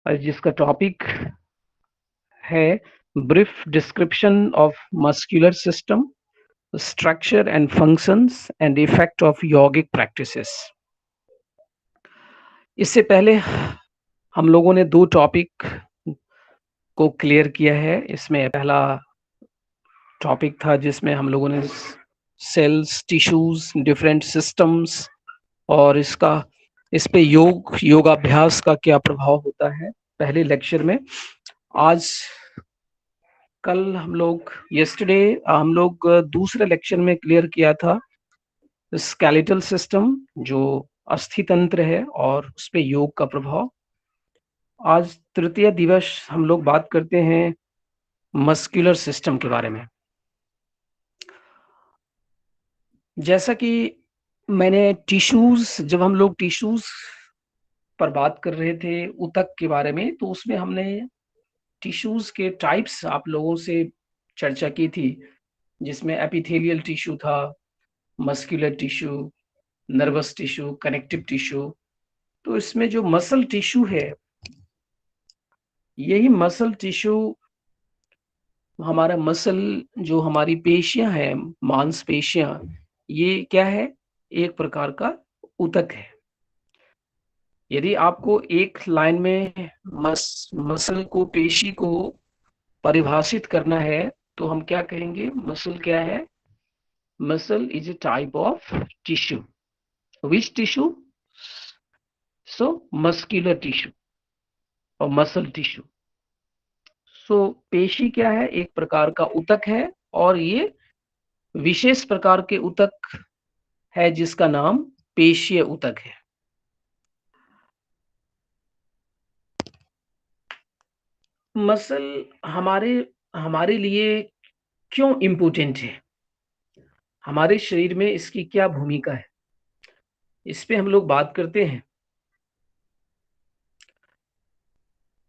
जिसका टॉपिक है brief description of muscular system, structure and functions and effect of yogic practices. इससे पहले हम लोगों ने दो टॉपिक को क्लियर किया है। इसमें पहला टॉपिक था जिसमें हम लोगों ने सेल्स, टिश्यूज, डिफरेंट सिस्टम्स और इस पे योगाभ्यास का क्या प्रभाव होता है पहले लेक्चर में। आज कल हम लोग दूसरे लेक्चर में क्लियर किया था स्केलेटल सिस्टम, जो अस्थि तंत्र है, और उस पे योग का प्रभाव। आज तृतीय दिवस हम लोग बात करते हैं मस्कुलर सिस्टम के बारे में। जैसा कि जब हम लोग टिश्यूज पर बात कर रहे थे ऊतक के बारे में, तो उसमें हमने टिश्यूज के टाइप्स आप लोगों से चर्चा की थी, जिसमें एपिथेलियल टिश्यू था, muscular tissue, nervous tissue, connective tissue. तो इसमें जो मसल टिश्यू है, यही मसल टिश्यू हमारा मसल, जो हमारी पेशियां हैं, मांसपेशियां, ये क्या है? एक प्रकार का ऊतक है। यदि आपको एक लाइन में मसल को, पेशी को परिभाषित करना है, तो हम क्या कहेंगे? मसल क्या है? Muscle is a type of tissue. Which tissue? So muscular tissue और मसल टिश्यू। सो पेशी क्या है? एक प्रकार का ऊतक है, और ये विशेष प्रकार के ऊतक है जिसका नाम पेशीय ऊतक है। मसल हमारे हमारे लिए क्यों इम्पोर्टेंट है? हमारे शरीर में इसकी क्या भूमिका है? इस पे हम लोग बात करते हैं।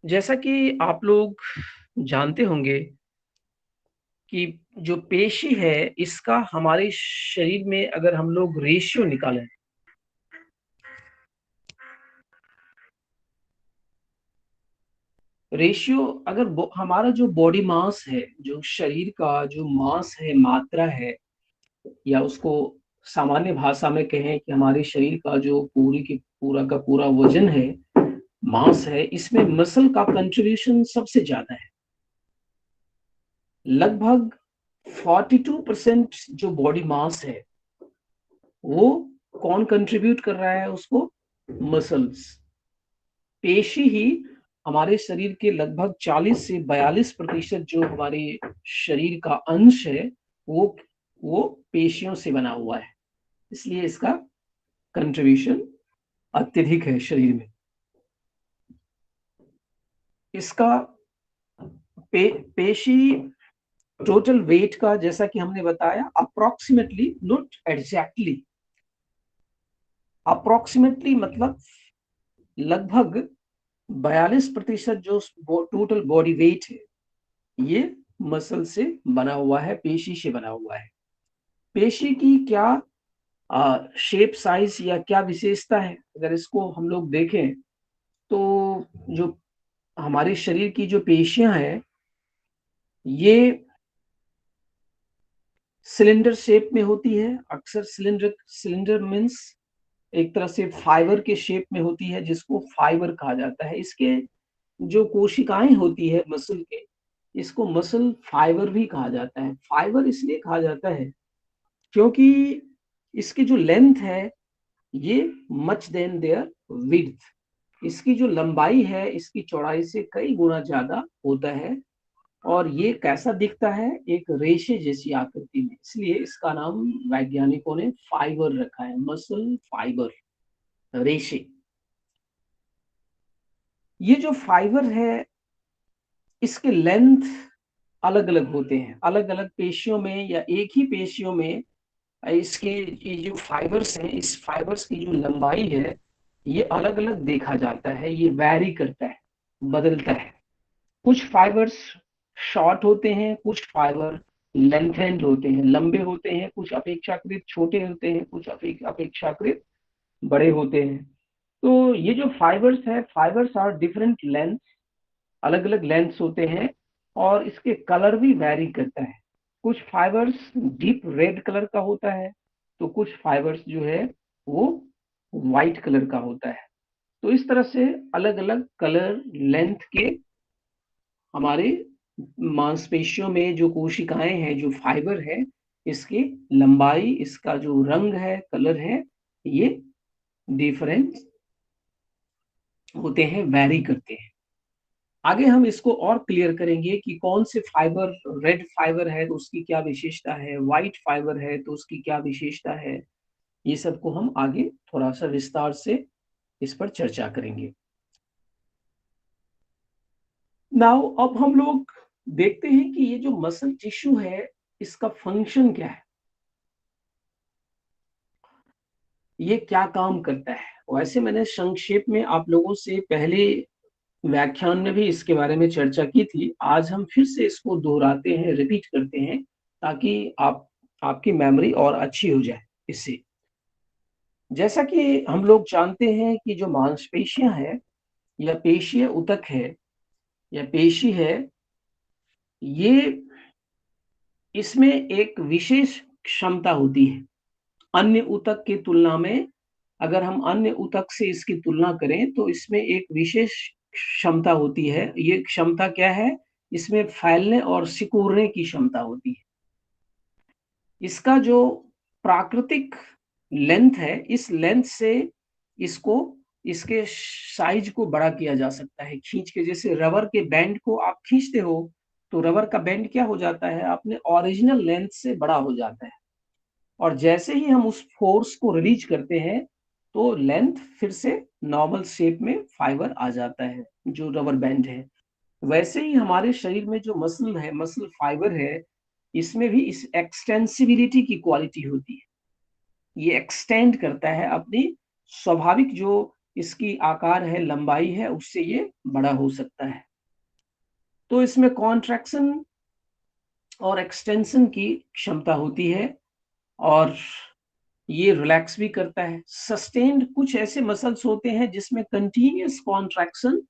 जैसा कि आप लोग जानते होंगे कि जो पेशी है, इसका हमारे शरीर में अगर हम लोग रेशियो निकालें, अगर हमारा जो बॉडी मास है, जो शरीर का जो मास है, मात्रा है, या उसको सामान्य भाषा में कहें कि हमारे शरीर का जो पूरा का पूरा वजन है, मास है, इसमें मसल का कंट्रीब्यूशन सबसे ज्यादा है। लगभग 42% जो बॉडी मास है, वो कौन कंट्रीब्यूट कर रहा है उसको? मसल्स। पेशी ही हमारे शरीर के लगभग 40 से 42% जो हमारे शरीर का अंश है, वो पेशियों से बना हुआ है। इसलिए इसका कंट्रीब्यूशन अत्यधिक है शरीर में। इसका पेशी टोटल वेट का, जैसा कि हमने बताया, अप्रोक्सीमेटली, नॉट एग्जैक्टली, अप्रोक्सीमेटली मतलब लगभग 42% जो टोटल बॉडी वेट है, ये मसल से बना हुआ है, पेशी से बना हुआ है। पेशी की क्या शेप, साइज या क्या विशेषता है, अगर इसको हम लोग देखें, तो जो हमारे शरीर की जो पेशियां हैं, ये सिलेंडर शेप में होती है। अक्सर सिलेंडर मीन्स एक तरह से फाइबर के शेप में होती है, जिसको फाइबर कहा जाता है। इसके जो कोशिकाएं होती है मसल के, इसको मसल फाइबर भी कहा जाता है। फाइबर इसलिए कहा जाता है क्योंकि इसकी जो लेंथ है, ये मच देन देयर विड्थ, इसकी जो लंबाई है, इसकी चौड़ाई से कई गुना ज्यादा होता है। और ये कैसा दिखता है? एक रेशे जैसी आकृति में। इसलिए इसका नाम वैज्ञानिकों ने फाइबर रखा है, मसल फाइबर, रेशे। ये जो फाइबर है, इसके लेंथ अलग अलग होते हैं। अलग अलग पेशियों में या एक ही पेशियों में इसके ये जो फाइबर्स हैं, इस फाइबर्स की जो लंबाई है, ये अलग अलग देखा जाता है। ये वैरी करता है, बदलता है। कुछ फाइबर्स शॉर्ट होते हैं, कुछ फाइबर लेंथेंड होते हैं, लंबे होते हैं, कुछ अपेक्षाकृत छोटे होते हैं, कुछ अपेक्षाकृत बड़े होते हैं। तो ये जो फाइबर्स है, फाइबर्स आर डिफरेंट लेंथ, अलग अलग लेंथ्स होते हैं, और इसके कलर भी वैरी करता है। कुछ फाइबर्स डीप रेड कलर का होता है, तो कुछ फाइबर्स जो है वो वाइट कलर का होता है। तो इस तरह से अलग अलग कलर लेंथ के हमारे मांसपेशियों में जो कोशिकाएं हैं, जो फाइबर है, इसकी लंबाई, इसका जो रंग है, कलर है, ये डिफरेंस होते हैं, वैरी करते हैं। आगे हम इसको और क्लियर करेंगे कि कौन से फाइबर, रेड फाइबर है तो उसकी क्या विशेषता है, व्हाइट फाइबर है तो उसकी क्या विशेषता है। ये सब को हम आगे थोड़ा सा विस्तार से इस पर चर्चा करेंगे। नाउ अब हम लोग देखते हैं कि ये जो मसल टिश्यू है, इसका फंक्शन क्या है, ये क्या काम करता है। वैसे मैंने संक्षेप में आप लोगों से पहले व्याख्यान में भी इसके बारे में चर्चा की थी। आज हम फिर से इसको दोहराते हैं, रिपीट करते हैं, ताकि आपकी मेमोरी और अच्छी हो जाए इससे। जैसा कि हम लोग जानते हैं कि जो मांसपेशियां है, या पेशीय ऊतक है, या पेशी है, ये इसमें एक विशेष क्षमता होती है अन्य ऊतक की तुलना में। अगर हम अन्य ऊतक से इसकी तुलना करें तो इसमें एक विशेष क्षमता होती है। ये क्षमता क्या है? इसमें फैलने और सिकुड़ने की क्षमता होती है। इसका जो प्राकृतिक लेंथ है, इस लेंथ से इसको, इसके साइज को बड़ा किया जा सकता है खींच के। जैसे रबर के बैंड को आप खींचते हो तो रबर का बैंड क्या हो जाता है, अपने ओरिजिनल लेंथ से बड़ा हो जाता है। और जैसे ही हम उस फोर्स को रिलीज करते हैं तो लेंथ फिर से नॉर्मल शेप में फाइबर आ जाता है, जो रबर बैंड है। वैसे ही हमारे शरीर में जो मसल है, मसल फाइबर है, इसमें भी इस एक्सटेंसिबिलिटी की क्वालिटी होती है। ये एक्सटेंड करता है अपनी स्वाभाविक जो इसकी आकार है, लंबाई है, उससे ये बड़ा हो सकता है। तो इसमें कॉन्ट्रैक्शन और एक्सटेंशन की क्षमता होती है, और ये रिलैक्स भी करता है। सस्टेन्ड कुछ ऐसे मसल्स होते हैं जिसमें कंटिन्यूअस कॉन्ट्रैक्शन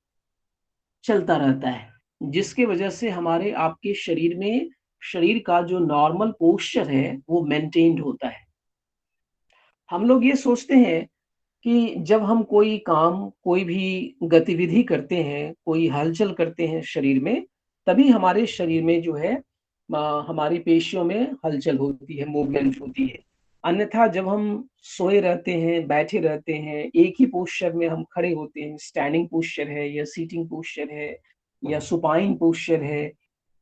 चलता रहता है, जिसके वजह से हमारे आपके शरीर में, शरीर का जो नॉर्मल पोस्चर है वो मेंटेन्ड होता है। हम लोग ये सोचते हैं कि जब हम कोई काम, कोई भी गतिविधि करते हैं, कोई हलचल करते हैं शरीर में, तभी हमारे शरीर में जो है हमारी पेशियों में हलचल होती है, मूवमेंट होती है। अन्यथा जब हम सोए रहते हैं, बैठे रहते हैं, एक ही पोस्चर में हम खड़े होते हैं, स्टैंडिंग पोस्चर है या सीटिंग पोस्चर है या सुपाइन पोस्चर है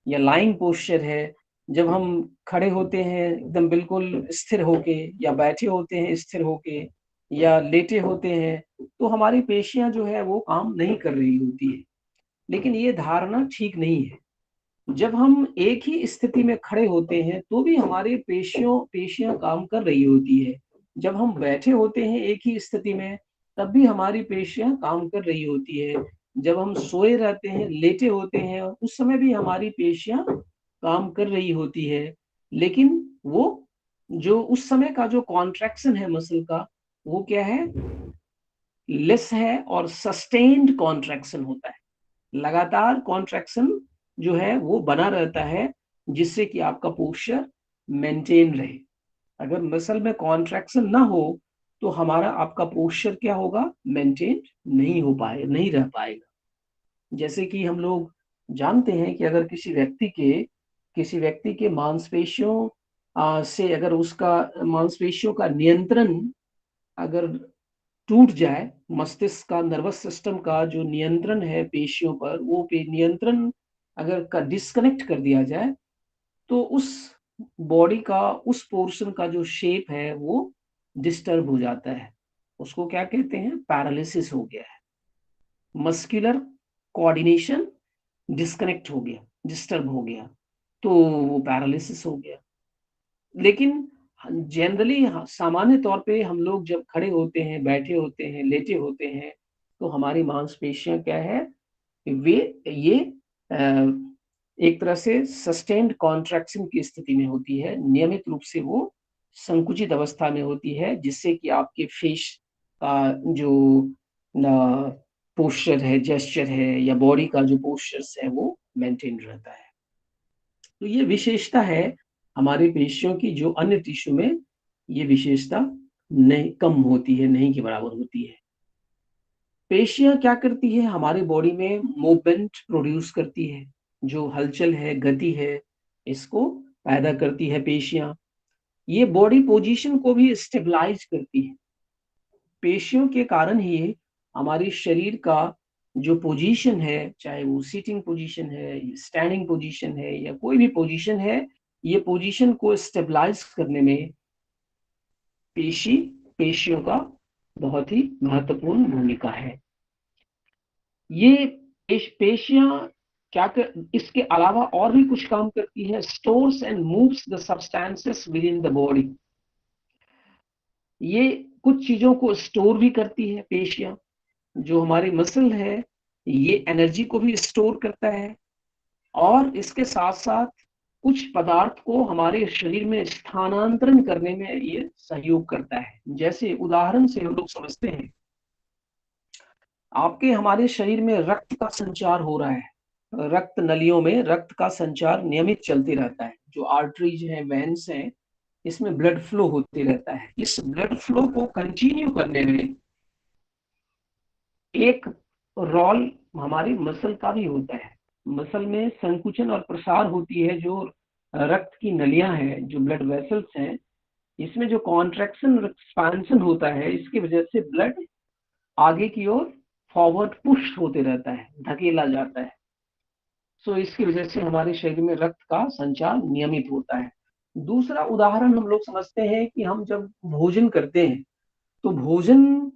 या लाइन पोस्चर है, जब हम खड़े होते हैं एकदम बिल्कुल स्थिर होके, या बैठे होते हैं स्थिर होके, या लेटे होते हैं, तो हमारी पेशियां जो है वो काम नहीं कर रही होती है। लेकिन ये धारणा ठीक नहीं है। जब हम एक ही स्थिति में खड़े होते हैं तो भी हमारी पेशियां काम कर रही होती है। जब हम बैठे होते हैं एक ही स्थिति में, तब भी हमारी पेशियां काम कर रही होती है। जब हम सोए रहते हैं, लेटे होते हैं, उस समय भी हमारी पेशियां काम कर रही होती है। लेकिन वो जो उस समय का जो कॉन्ट्रैक्शन है मसल का, वो क्या है? लेस है, और सस्टेन्ड कॉन्ट्रैक्शन होता है। लगातार कॉन्ट्रैक्शन जो है वो बना रहता है, जिससे कि आपका पोस्चर मेंटेन रहे। अगर मसल में कॉन्ट्रैक्शन ना हो तो हमारा, आपका पोस्चर क्या होगा? मेंटेन नहीं हो पाए, नहीं रह पाएगा। जैसे कि हम लोग जानते हैं कि अगर किसी व्यक्ति के मांसपेशियों से, अगर उसका मांसपेशियों का नियंत्रण अगर टूट जाए, मस्तिष्क का, नर्वस सिस्टम का जो नियंत्रण है पेशियों पर, वो नियंत्रण अगर का डिस्कनेक्ट कर दिया जाए, तो उस बॉडी का, उस पोर्शन का जो शेप है वो डिस्टर्ब हो जाता है। उसको क्या कहते हैं? पैरालिसिस हो गया है। मस्कुलर कोऑर्डिनेशन डिस्कनेक्ट हो गया, डिस्टर्ब हो गया, तो वो पैरालिसिस हो गया। लेकिन जनरली, सामान्य तौर पे हम लोग जब खड़े होते हैं, बैठे होते हैं, लेटे होते हैं, तो हमारी मांसपेशियां क्या है? वे ये एक तरह से सस्टेन्ड कॉन्ट्रैक्शन की स्थिति में होती है, नियमित रूप से वो संकुचित अवस्था में होती है, जिससे कि आपके फेस का जो पोस्चर है, जेस्चर है या बॉडी का जो पोस्चर्स है वो मेंटेन रहता है। तो ये विशेषता है हमारे पेशियों की, जो अन्य टिश्यू में ये विशेषता नहीं, कम होती है, नहीं के बराबर होती है। पेशियां क्या करती है, हमारी बॉडी में मूवमेंट प्रोड्यूस करती है, जो हलचल है, गति है, इसको पैदा करती है पेशियां। ये बॉडी पोजीशन को भी स्टेबलाइज करती है। पेशियों के कारण ही हमारे शरीर का जो पोजीशन है, चाहे वो सीटिंग पोजीशन है, स्टैंडिंग पोजीशन है या कोई भी पोजीशन है, ये पोजीशन को स्टेबलाइज करने में पेशियों का बहुत ही महत्वपूर्ण भूमिका है। ये पेशियां क्या कर, इसके अलावा और भी कुछ काम करती है। Stores and moves the substances within the body. ये कुछ चीजों को स्टोर भी करती है पेशियां। जो हमारी मसल है, ये एनर्जी को भी स्टोर करता है और इसके साथ साथ कुछ पदार्थ को हमारे शरीर में स्थानांतरण करने में ये सहयोग करता है। जैसे उदाहरण से हम लोग समझते हैं, आपके हमारे शरीर में रक्त का संचार हो रहा है, रक्त नलियों में रक्त का संचार नियमित चलते रहता है। जो आर्टरीज हैं, वेन्स हैं, इसमें ब्लड फ्लो होते रहता है। इस ब्लड फ्लो को कंटिन्यू करने में एक रोल हमारी मसल का भी होता है। मसल में संकुचन और प्रसार होती है। जो रक्त की नलियां हैं, जो ब्लड वेसल्स हैं, इसमें जो कॉन्ट्रैक्शन और एक्सपेंशन होता है, इसकी वजह से ब्लड आगे की ओर फॉरवर्ड पुश होते रहता है, धकेला जाता है। सो इसकी वजह से हमारे शरीर में रक्त का संचार नियमित होता है। दूसरा उदाहरण हम लोग समझते हैं कि हम जब भोजन करते हैं, तो भोजन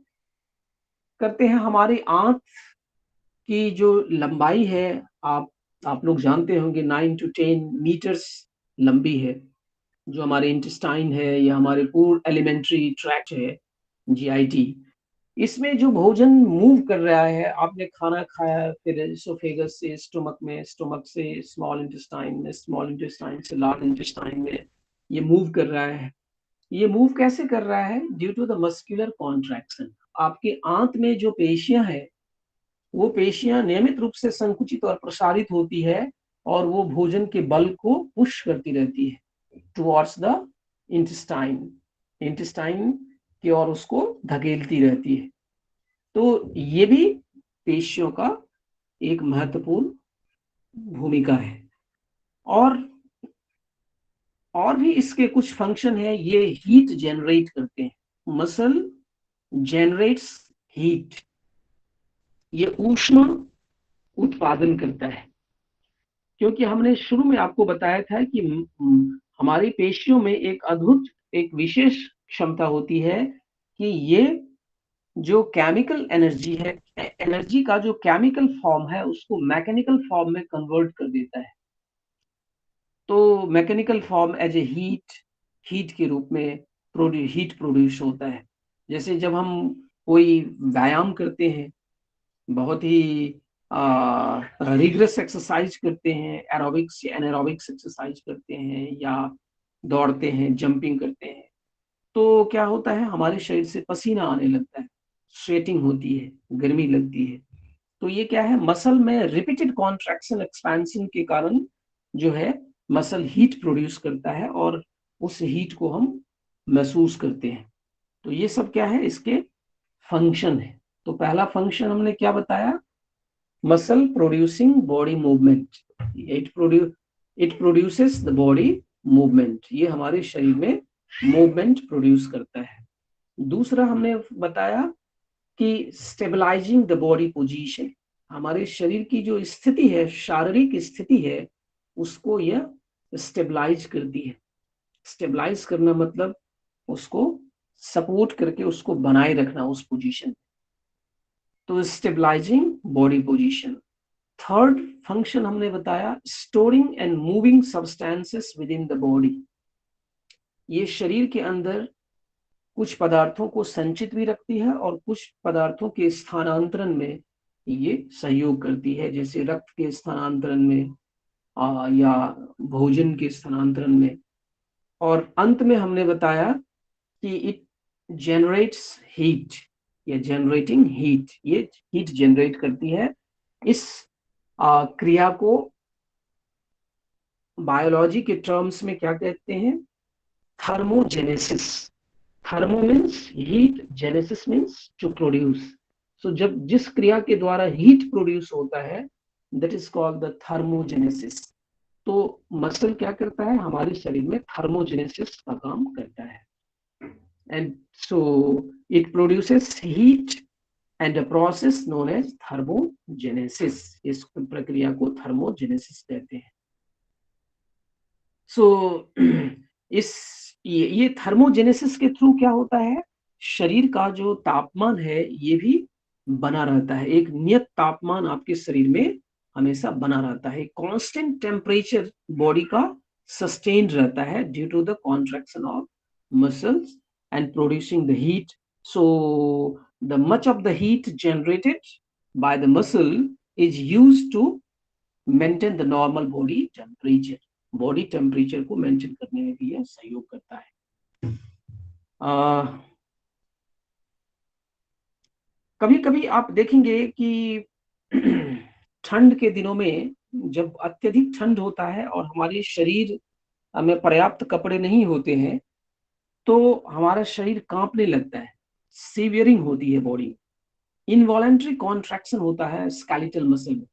करते हैं, हमारी आंत की जो लंबाई है, आप लोग जानते होंगे 9 to 10 मीटर्स लंबी है। जो हमारे इंटेस्टाइन है या हमारे पूर्ण एलिमेंट्री ट्रैक्ट है, जीआईटी, इसमें जो भोजन मूव कर रहा है, आपने खाना खाया, फिर एसोफेगस से स्टोमक में, स्टोमक से स्मॉल इंटेस्टाइन में, स्मॉल इंटेस्टाइन से लार्ज इंटेस्टाइन में, ये मूव कर रहा है। ये मूव कैसे कर रहा है? Due to the muscular contraction. आपके आंत में जो पेशियां हैं, वो पेशियां नियमित रूप से संकुचित और प्रसारित होती है और वो भोजन के बल को पुश करती रहती है टुवर्ड्स द इंटेस्टाइन, इंटेस्टाइन की ओर उसको धकेलती रहती है। तो ये भी पेशियों का एक महत्वपूर्ण भूमिका है। और भी इसके कुछ फंक्शन है। ये हीट जनरेट करते हैं। मसल जनरेट्स हीट, ये ऊष्मा उत्पादन करता है। क्योंकि हमने शुरू में आपको बताया था कि हमारी पेशियों में एक अद्भुत, एक विशेष क्षमता होती है कि ये जो केमिकल एनर्जी है, एनर्जी का जो केमिकल फॉर्म है, उसको मैकेनिकल फॉर्म में कन्वर्ट कर देता है। तो mechanical form as a heat के रूप में हीट प्रोड्यूस होता है। जैसे जब हम कोई व्यायाम करते हैं, बहुत ही रिग्रेस एक्सरसाइज करते हैं, एरोबिक्स या एनारोबिक्स एक्सरसाइज करते हैं, या दौड़ते हैं, जंपिंग करते हैं, तो क्या होता है, हमारे शरीर से पसीना आने लगता है, स्वेटिंग होती है, गर्मी लगती है। तो ये क्या है, मसल में रिपीटेड कॉन्ट्रैक्शन एक्सपेंशन के कारण जो है मसल हीट प्रोड्यूस करता है और उस हीट को हम महसूस करते हैं। तो ये सब क्या है, इसके फंक्शन है। तो पहला फंक्शन हमने क्या बताया, muscle producing body movement. It produces the body movement. ये हमारे शरीर में मूवमेंट प्रोड्यूस करता है। दूसरा हमने बताया कि स्टेबलाइजिंग द बॉडी पोजीशन। हमारे शरीर की जो स्थिति है, शारीरिक स्थिति है, उसको यह स्टेबलाइज करती है। स्टेबलाइज करना मतलब उसको सपोर्ट करके उसको बनाए रखना उस पोजीशन। तो stabilising body position. Third function हमने बताया, storing and moving substances within the body. ये शरीर के अंदर कुछ पदार्थों को संचित भी रखती है और कुछ पदार्थों के स्थानांतरण में ये सहयोग करती है। जैसे रक्त के स्थानांतरण में या भोजन के स्थानांतरण में। और अंत में हमने बताया कि इट जनरेट्स हीट। या जनरेटिंग हीट, ये हीट जनरेट करती है। इस क्रिया को बायोलॉजी के टर्म्स में क्या कहते हैं? Thermogenesis. Thermo means heat, genesis means to produce. So जब जिस क्रिया के द्वारा हीट प्रोड्यूस होता है, that is called the thermogenesis. तो मसल क्या करता है? हमारे शरीर में थर्मोजेनेसिस का काम करता है। And so it produces heat and a process known as thermogenesis. इस प्रक्रिया को थर्मोजेनेसिस कहते हैं। सो इस ये थर्मोजेनेसिस के थ्रू क्या होता है? शरीर का जो तापमान है ये भी बना रहता है। एक नियत तापमान आपके शरीर में हमेशा बना रहता है। कांस्टेंट टेम्परेचर बॉडी का सस्टेन्ड रहता है due to the contraction of muscles and producing the heat. So the much of the heat generated by the muscle is used to maintain the normal body temperature. Body temperature को maintain करने में भी यह सहयोग करता है। कभी कभी आप देखेंगे कि ठंड के दिनों में जब अत्यधिक ठंड होता है और हमारे शरीर में पर्याप्त कपड़े नहीं होते हैं, तो हमारा शरीर कांपने लगता है, सीवियरिंग होती है बॉडी, इनवॉलेंट्री कॉन्ट्रैक्शन होता है स्केलेटल मसल में।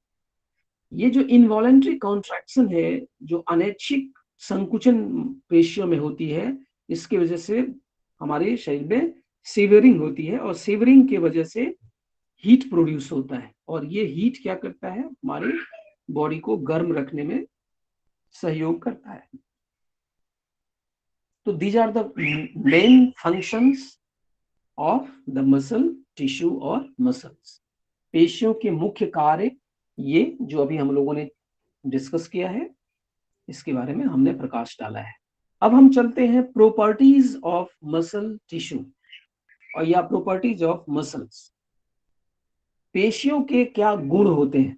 ये जो इनवॉलेंट्री कॉन्ट्रैक्शन है, जो अनैच्छिक संकुचन पेशियों में होती है, इसकी वजह से हमारे शरीर में सीवियरिंग होती है और सीवियरिंग की वजह से हीट प्रोड्यूस होता है। और ये हीट क्या करता है? हमारे बॉडी को गर्म रखने में सहयोग करता है। तो these are the main functions of the muscle tissue और मसल्स। पेशियों के मुख्य कार्य ये जो अभी हम लोगों ने डिस्कस किया है, इसके बारे में हमने प्रकाश डाला है। अब हम चलते हैं प्रॉपर्टीज ऑफ मसल टिश्यू और या प्रॉपर्टीज ऑफ मसल्स। पेशियों के क्या गुण होते हैं,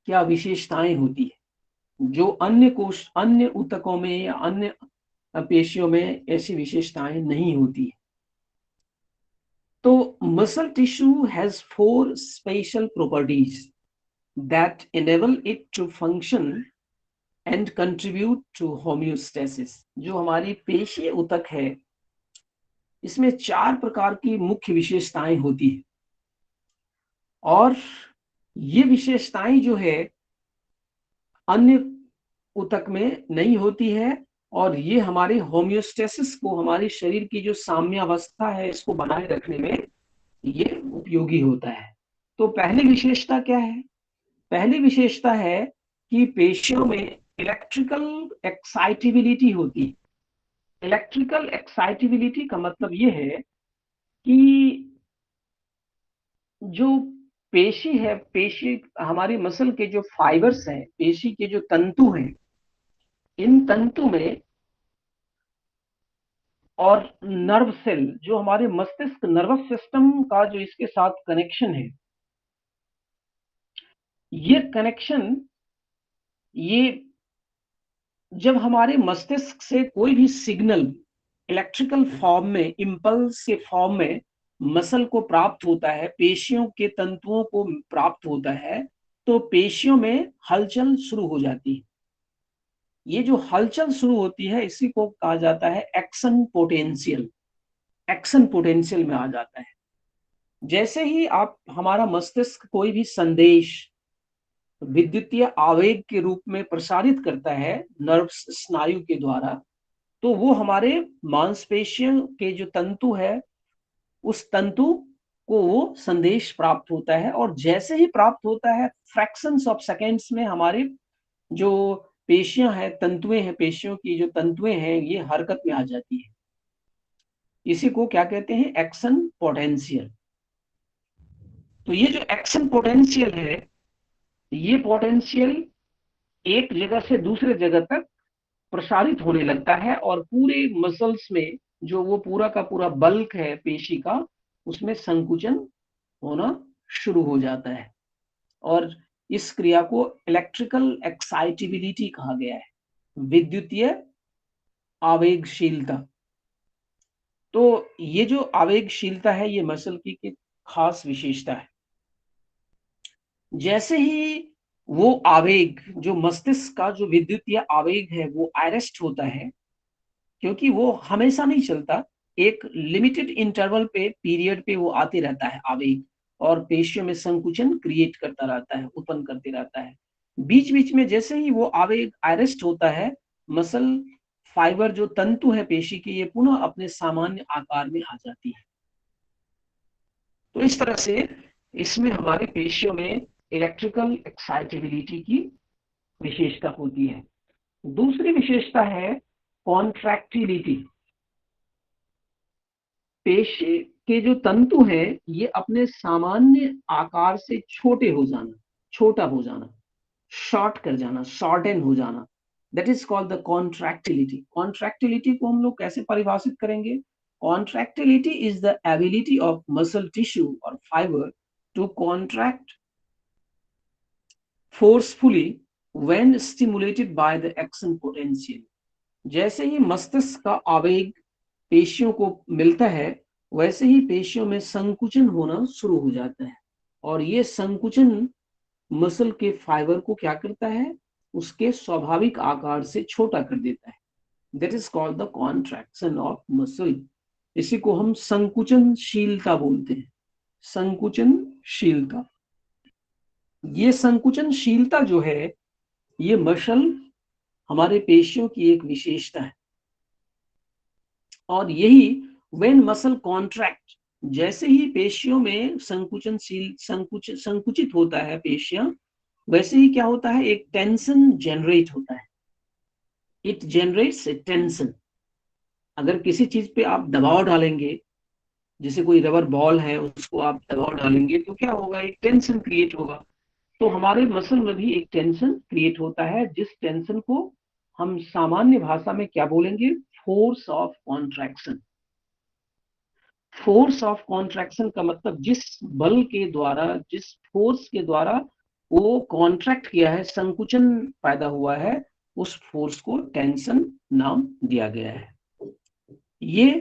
क्या विशेषताएं होती है जो अन्य ऊतकों में या अन्य पेशियों में ऐसी विशेषताएं नहीं होती है। तो muscle tissue has 4 special properties that enable it to function and contribute to homeostasis। जो हमारी पेशीय ऊतक है, इसमें 4 प्रकार की मुख्य विशेषताएं होती है और ये विशेषताएं जो है अन्य ऊतक में नहीं होती है और ये हमारे होम्योस्टेसिस को, हमारे शरीर की जो साम्यावस्था है, इसको बनाए रखने में ये उपयोगी होता है। तो पहली विशेषता क्या है? पहली विशेषता है कि पेशियों में इलेक्ट्रिकल एक्साइटेबिलिटी होती है। इलेक्ट्रिकल एक्साइटेबिलिटी का मतलब ये है कि जो पेशी है, पेशी हमारी मसल के जो फाइबर्स हैं, पेशी के जो तंतु हैं, इन तंतु में और नर्व सेल, जो हमारे मस्तिष्क नर्वस सिस्टम का जो इसके साथ कनेक्शन है, ये कनेक्शन, ये जब हमारे मस्तिष्क से कोई भी सिग्नल इलेक्ट्रिकल फॉर्म में, इंपल्स के फॉर्म में मसल को प्राप्त होता है, पेशियों के तंतुओं को प्राप्त होता है, तो पेशियों में हलचल शुरू हो जाती है। ये जो हलचल शुरू होती है, इसी को कहा जाता है एक्शन पोटेंशियल। एक्शन पोटेंशियल में आ जाता है। जैसे ही आप हमारा मस्तिष्क कोई भी संदेश विद्युतीय आवेग के रूप में प्रसारित करता है नर्व स्नायु के द्वारा, तो वो हमारे मांसपेशियों के जो तंतु है, उस तंतु को वो संदेश प्राप्त होता है और जैसे ही प्राप्त होता है, फ्रैक्शंस ऑफ सेकेंड्स में हमारे जो पेशियां हैं, तंतुएं हैं, पेशियों की जो तंतुएं हैं, ये हरकत में आ जाती है। इसी को क्या कहते हैं? Action potential. तो ये जो एक्शन पोटेंशियल है, ये पोटेंशियल एक जगह से दूसरे जगह तक प्रसारित होने लगता है और पूरे मसल्स में जो वो पूरा का पूरा बल्क है पेशी का, उसमें संकुचन होना शुरू हो जाता है और इस क्रिया को इलेक्ट्रिकल एक्साइटेबिलिटी कहा गया है, विद्युतीय आवेगशीलता। तो ये जो आवेगशीलता है ये मसल की खास विशेषता है। जैसे ही वो आवेग, जो मस्तिष्क का जो विद्युतीय आवेग है वो अरेस्ट होता है, क्योंकि वो हमेशा नहीं चलता, एक लिमिटेड इंटरवल पे, पीरियड पे वो आते रहता है आवेग, और पेशियों में संकुचन क्रिएट करता रहता है, उत्पन्न करते रहता है। बीच बीच में जैसे ही वो आवेग अरेस्ट होता है, मसल फाइबर जो तंतु है पेशी की, ये पुनः अपने सामान्य आकार में आ जाती है। तो इस तरह से इसमें हमारे पेशियों में इलेक्ट्रिकल एक्साइटेबिलिटी की विशेषता होती है। दूसरी विशेषता है कॉन्ट्रैक्टिलिटी। पेशी के जो तंतु हैं ये अपने सामान्य आकार से छोटे हो जाना, छोटा हो जाना, शॉर्ट कर जाना, शॉर्टन हो जाना, that is called the contractility. Contractility को हम लोग कैसे परिभाषित करेंगे? Contractility is the ability of muscle tissue और fibre to contract forcefully when stimulated by the action potential. जैसे ही मस्तिष्क का आवेग पेशियों को मिलता है, वैसे ही पेशियों में संकुचन होना शुरू हो जाता है, और ये संकुचन मसल के फाइबर को क्या करता है? उसके स्वाभाविक आकार से छोटा कर देता है। That is called the contraction of muscle. इसी को हम संकुचनशीलता बोलते हैं, संकुचनशीलता। ये संकुचनशीलता जो है, ये मसल हमारे पेशियों की एक विशेषता है। और यही व्हेन मसल कॉन्ट्रैक्ट, जैसे ही पेशियों में संकुचित होता है पेशियां, वैसे ही क्या होता है? एक टेंशन जनरेट होता है। It generates A tension. अगर किसी चीज पे आप दबाव डालेंगे, जैसे कोई रबर बॉल है उसको आप दबाव डालेंगे, तो क्या होगा? एक टेंशन क्रिएट होगा। तो हमारे मसल में भी एक टेंशन क्रिएट होता है, जिस टेंशन को हम सामान्य भाषा में क्या बोलेंगे? Force of contraction. Force of contraction का मतलब जिस बल के द्वारा, जिस फोर्स के द्वारा वो कॉन्ट्रैक्ट किया है, संकुचन पैदा हुआ है, उस फोर्स को टेंशन नाम दिया गया है। ये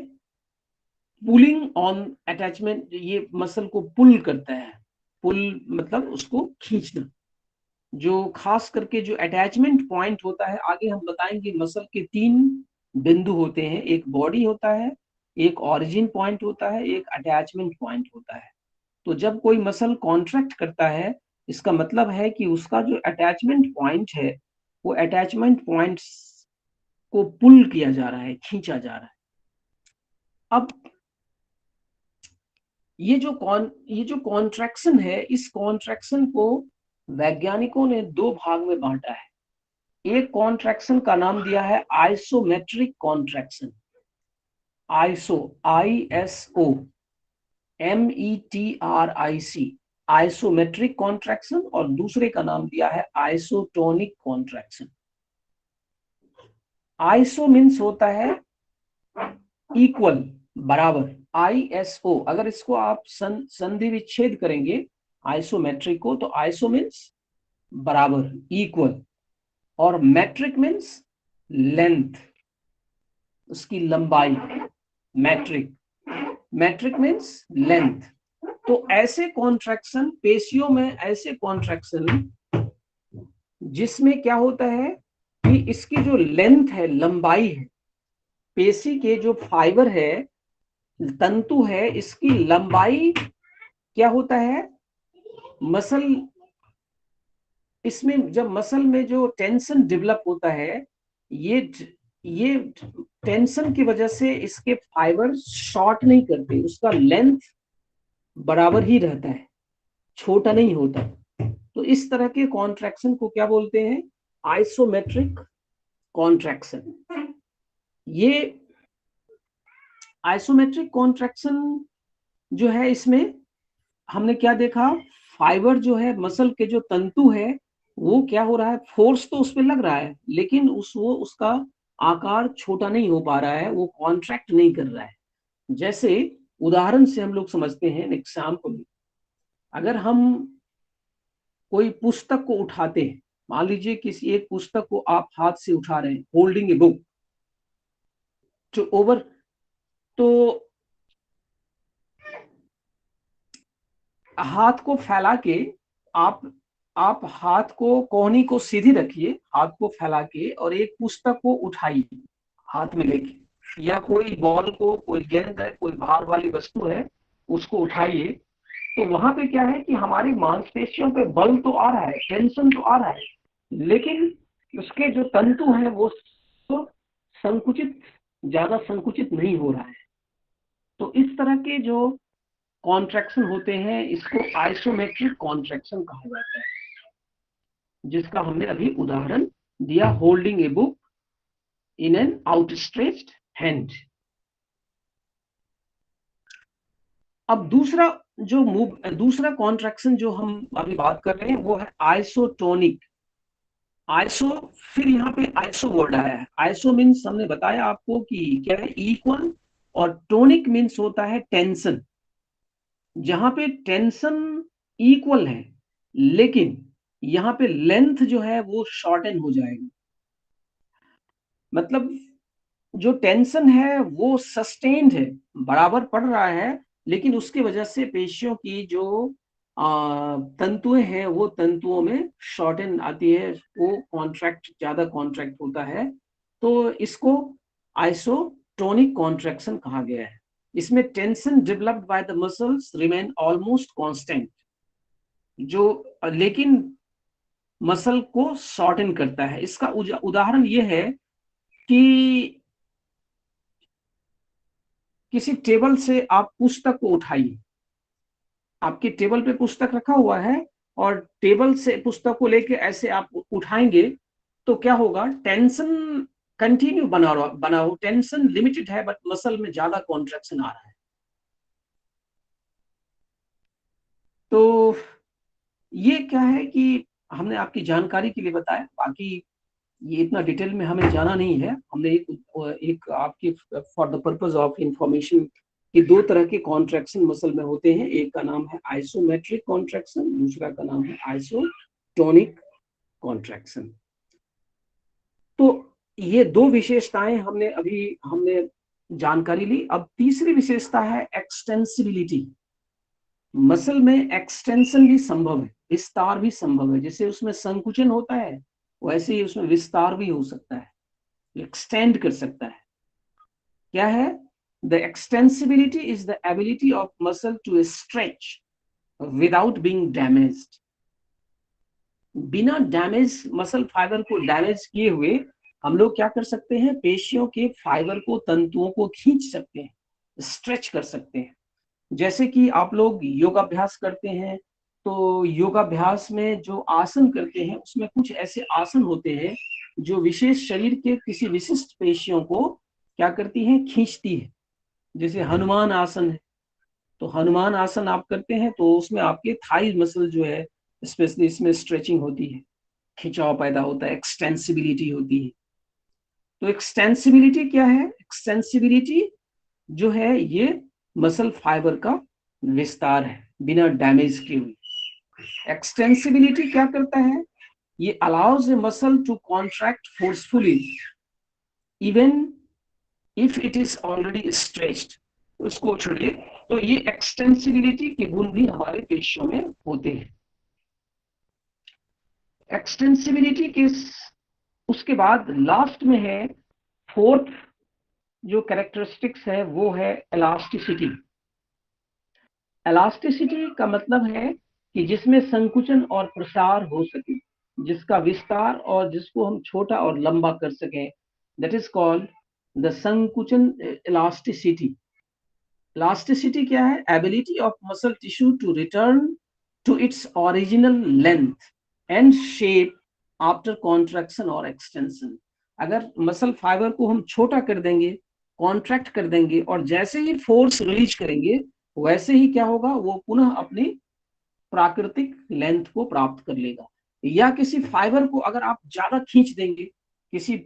पुलिंग ऑन अटैचमेंट, ये मसल को पुल करता है। पुल मतलब उसको खींचना। जो खास करके जो अटैचमेंट पॉइंट होता है, आगे हम बताएंगे, मसल के 3 बिंदु होते हैं। एक बॉडी होता है, एक ओरिजिन पॉइंट होता है, एक अटैचमेंट पॉइंट होता है। तो जब कोई मसल कॉन्ट्रैक्ट करता है, इसका मतलब है कि उसका जो अटैचमेंट पॉइंट है, वो अटैचमेंट पॉइंट को पुल किया जा रहा है, खींचा जा रहा है। अब ये जो कॉन्ट्रैक्शन है, इस कॉन्ट्रैक्शन को वैज्ञानिकों ने 2 भाग में बांटा है। एक कॉन्ट्रैक्शन का नाम दिया है isometric contraction. Iso, ISO, METRIC, isometric contraction. और दूसरे का नाम दिया है आइसोटोनिक कॉन्ट्रैक्शन। आइसो मीन्स होता है इक्वल, बराबर। ISO, अगर इसको आप संधि विच्छेद करेंगे आइसोमेट्रिक को, तो आइसो मीन्स बराबर, इक्वल, और मैट्रिक मीन्स लेंथ, उसकी लंबाई। Metric, metric means length. तो ऐसे कॉन्ट्रैक्शन पेशियों में, ऐसे कॉन्ट्रैक्शन जिसमें क्या होता है कि इसकी जो लेंथ है, लंबाई है, पेशी के जो फाइबर है, तंतु है, इसकी लंबाई क्या होता है? मसल, इसमें जब मसल में जो टेंशन डेवलप होता है, ये टेंशन की वजह से इसके फाइबर शॉर्ट नहीं करते, उसका लेंथ बराबर ही रहता है, छोटा नहीं होता। तो इस तरह के कॉन्ट्रैक्शन को क्या बोलते हैं? Isometric contraction. ये आइसोमेट्रिक कॉन्ट्रैक्शन जो है, इसमें हमने क्या देखा? फाइबर जो है, मसल के जो तंतु है, वो क्या हो रहा है? फोर्स तो उस पर लग रहा है, लेकिन उसका आकार छोटा नहीं हो पा रहा है, वो कॉन्ट्रैक्ट नहीं कर रहा है। जैसे उदाहरण से हम लोग समझते हैं, एग्जाम्पल, अगर हम कोई पुस्तक को उठाते हैं, मान लीजिए किसी एक पुस्तक को आप हाथ से उठा रहे हैं, holding a book, to over तो हाथ को फैला के आप आप हाथ को कोहनी को सीधी रखिए, हाथ को फैला के, और एक पुस्तक को उठाइए हाथ में लेके, या कोई बॉल को, कोई गेंद है, कोई भार वाली वस्तु है, उसको उठाइए। तो वहां पे क्या है कि हमारी मांसपेशियों पे बल तो आ रहा है, टेंशन तो आ रहा है, लेकिन उसके जो तंतु हैं वो तो संकुचित, ज्यादा संकुचित नहीं हो रहा है। तो इस तरह के जो कॉन्ट्रैक्शन होते हैं इसको आइसोमेट्रिक कॉन्ट्रैक्शन कहा जाता है, जिसका हमने अभी उदाहरण दिया, holding a book in an outstretched hand. अब दूसरा कॉन्ट्रैक्शन जो हम अभी बात कर रहे हैं वो है आइसोटोनिक। आइसो, फिर यहाँ पे आइसो वर्ड आया है। आइसो मीन्स हमने बताया आपको कि क्या है, इक्वल, और टोनिक मीन्स होता है टेंशन। जहां पे टेंशन इक्वल है, लेकिन यहाँ पे लेंथ जो है वो शॉर्टन हो जाएगी। मतलब जो टेंशन है वो सस्टेन्ड है, बराबर पड़ रहा है, लेकिन उसकी वजह से पेशियों की जो तंतुएं हैं वो तंतुओं में शॉर्टन आती है, वो कॉन्ट्रैक्ट, ज्यादा कॉन्ट्रैक्ट होता है। तो इसको आइसोटोनिक कॉन्ट्रैक्शन कहा गया है। इसमें tension developed by the muscles remain almost constant, जो लेकिन मसल को शॉर्टन करता है। इसका उदाहरण ये है कि किसी टेबल से आप पुस्तक को उठाइए, आपके टेबल पे पुस्तक रखा हुआ है, और टेबल से पुस्तक को लेके ऐसे आप उठाएंगे, तो क्या होगा, टेंशन कंटिन्यू बना हो, टेंशन लिमिटेड है, बट मसल में ज्यादा कॉन्ट्रैक्शन आ रहा है। तो ये क्या है कि हमने आपकी जानकारी के लिए बताया, बाकी ये इतना डिटेल में हमें जाना नहीं है। हमने एक आपके for the purpose of information कि दो तरह के कॉन्ट्रैक्शन मसल में होते हैं, एक का नाम है आइसोमेट्रिक कॉन्ट्रैक्शन, दूसरा का नाम है आइसोटोनिक कॉन्ट्रैक्शन। तो ये दो विशेषताएं हमने जानकारी ली। अब तीसरी विशेषता है एक्सटेंसिबिलिटी। मसल में एक्सटेंशन भी संभव है, विस्तार भी संभव है। जैसे उसमें संकुचन होता है, वैसे ही उसमें विस्तार भी हो सकता है, एक्सटेंड कर सकता है। क्या है, the extensibility is the ability of muscle to stretch without being damaged. बिना डैमेज, मसल फाइबर को डैमेज किए हुए हम लोग क्या कर सकते हैं, पेशियों के फाइबर को, तंतुओं को खींच सकते हैं, स्ट्रेच कर सकते हैं। जैसे कि आप लोग योगाभ्यास करते हैं, तो योगाभ्यास में जो आसन करते हैं उसमें कुछ ऐसे आसन होते हैं जो विशेष शरीर के किसी विशिष्ट पेशियों को क्या करती हैं, खींचती है। जैसे हनुमान आसन है, तो हनुमान आसन आप करते हैं तो उसमें आपके थाई मसल जो है, स्पेशली इसमें स्ट्रेचिंग होती है, खिंचाव पैदा होता है, एक्सटेंसिबिलिटी होती है। तो एक्सटेंसिबिलिटी क्या है, एक्सटेंसिबिलिटी जो है ये मसल फाइबर का विस्तार है बिना डैमेज के हुए। एक्सटेंसिबिलिटी क्या करता है, ये allows a muscle to contract forcefully even if it is already stretched. उसको छोड़िए, तो ये एक्सटेंसिबिलिटी के गुण भी हमारे पेशियों में होते हैं। एक्सटेंसिबिलिटी के उसके बाद लास्ट में है, फोर्थ जो कैरेक्टरिस्टिक्स है वो है इलास्टिसिटी। इलास्टिसिटी का मतलब है कि जिसमें संकुचन और प्रसार हो सके, जिसका विस्तार और जिसको हम छोटा और लंबा कर सकें, दैट इज कॉल्ड द संकुचन इलास्टिसिटी। इलास्टिसिटी क्या है, ability of muscle tissue to return to its original length and shape after contraction और एक्सटेंशन। अगर मसल फाइबर को हम छोटा कर देंगे, कॉन्ट्रैक्ट कर देंगे, और जैसे ही फोर्स रिलीज करेंगे, वैसे ही क्या होगा, वो पुनः अपनी प्राकृतिक लेंथ को प्राप्त कर लेगा। या किसी फाइबर को अगर आप ज्यादा खींच देंगे, किसी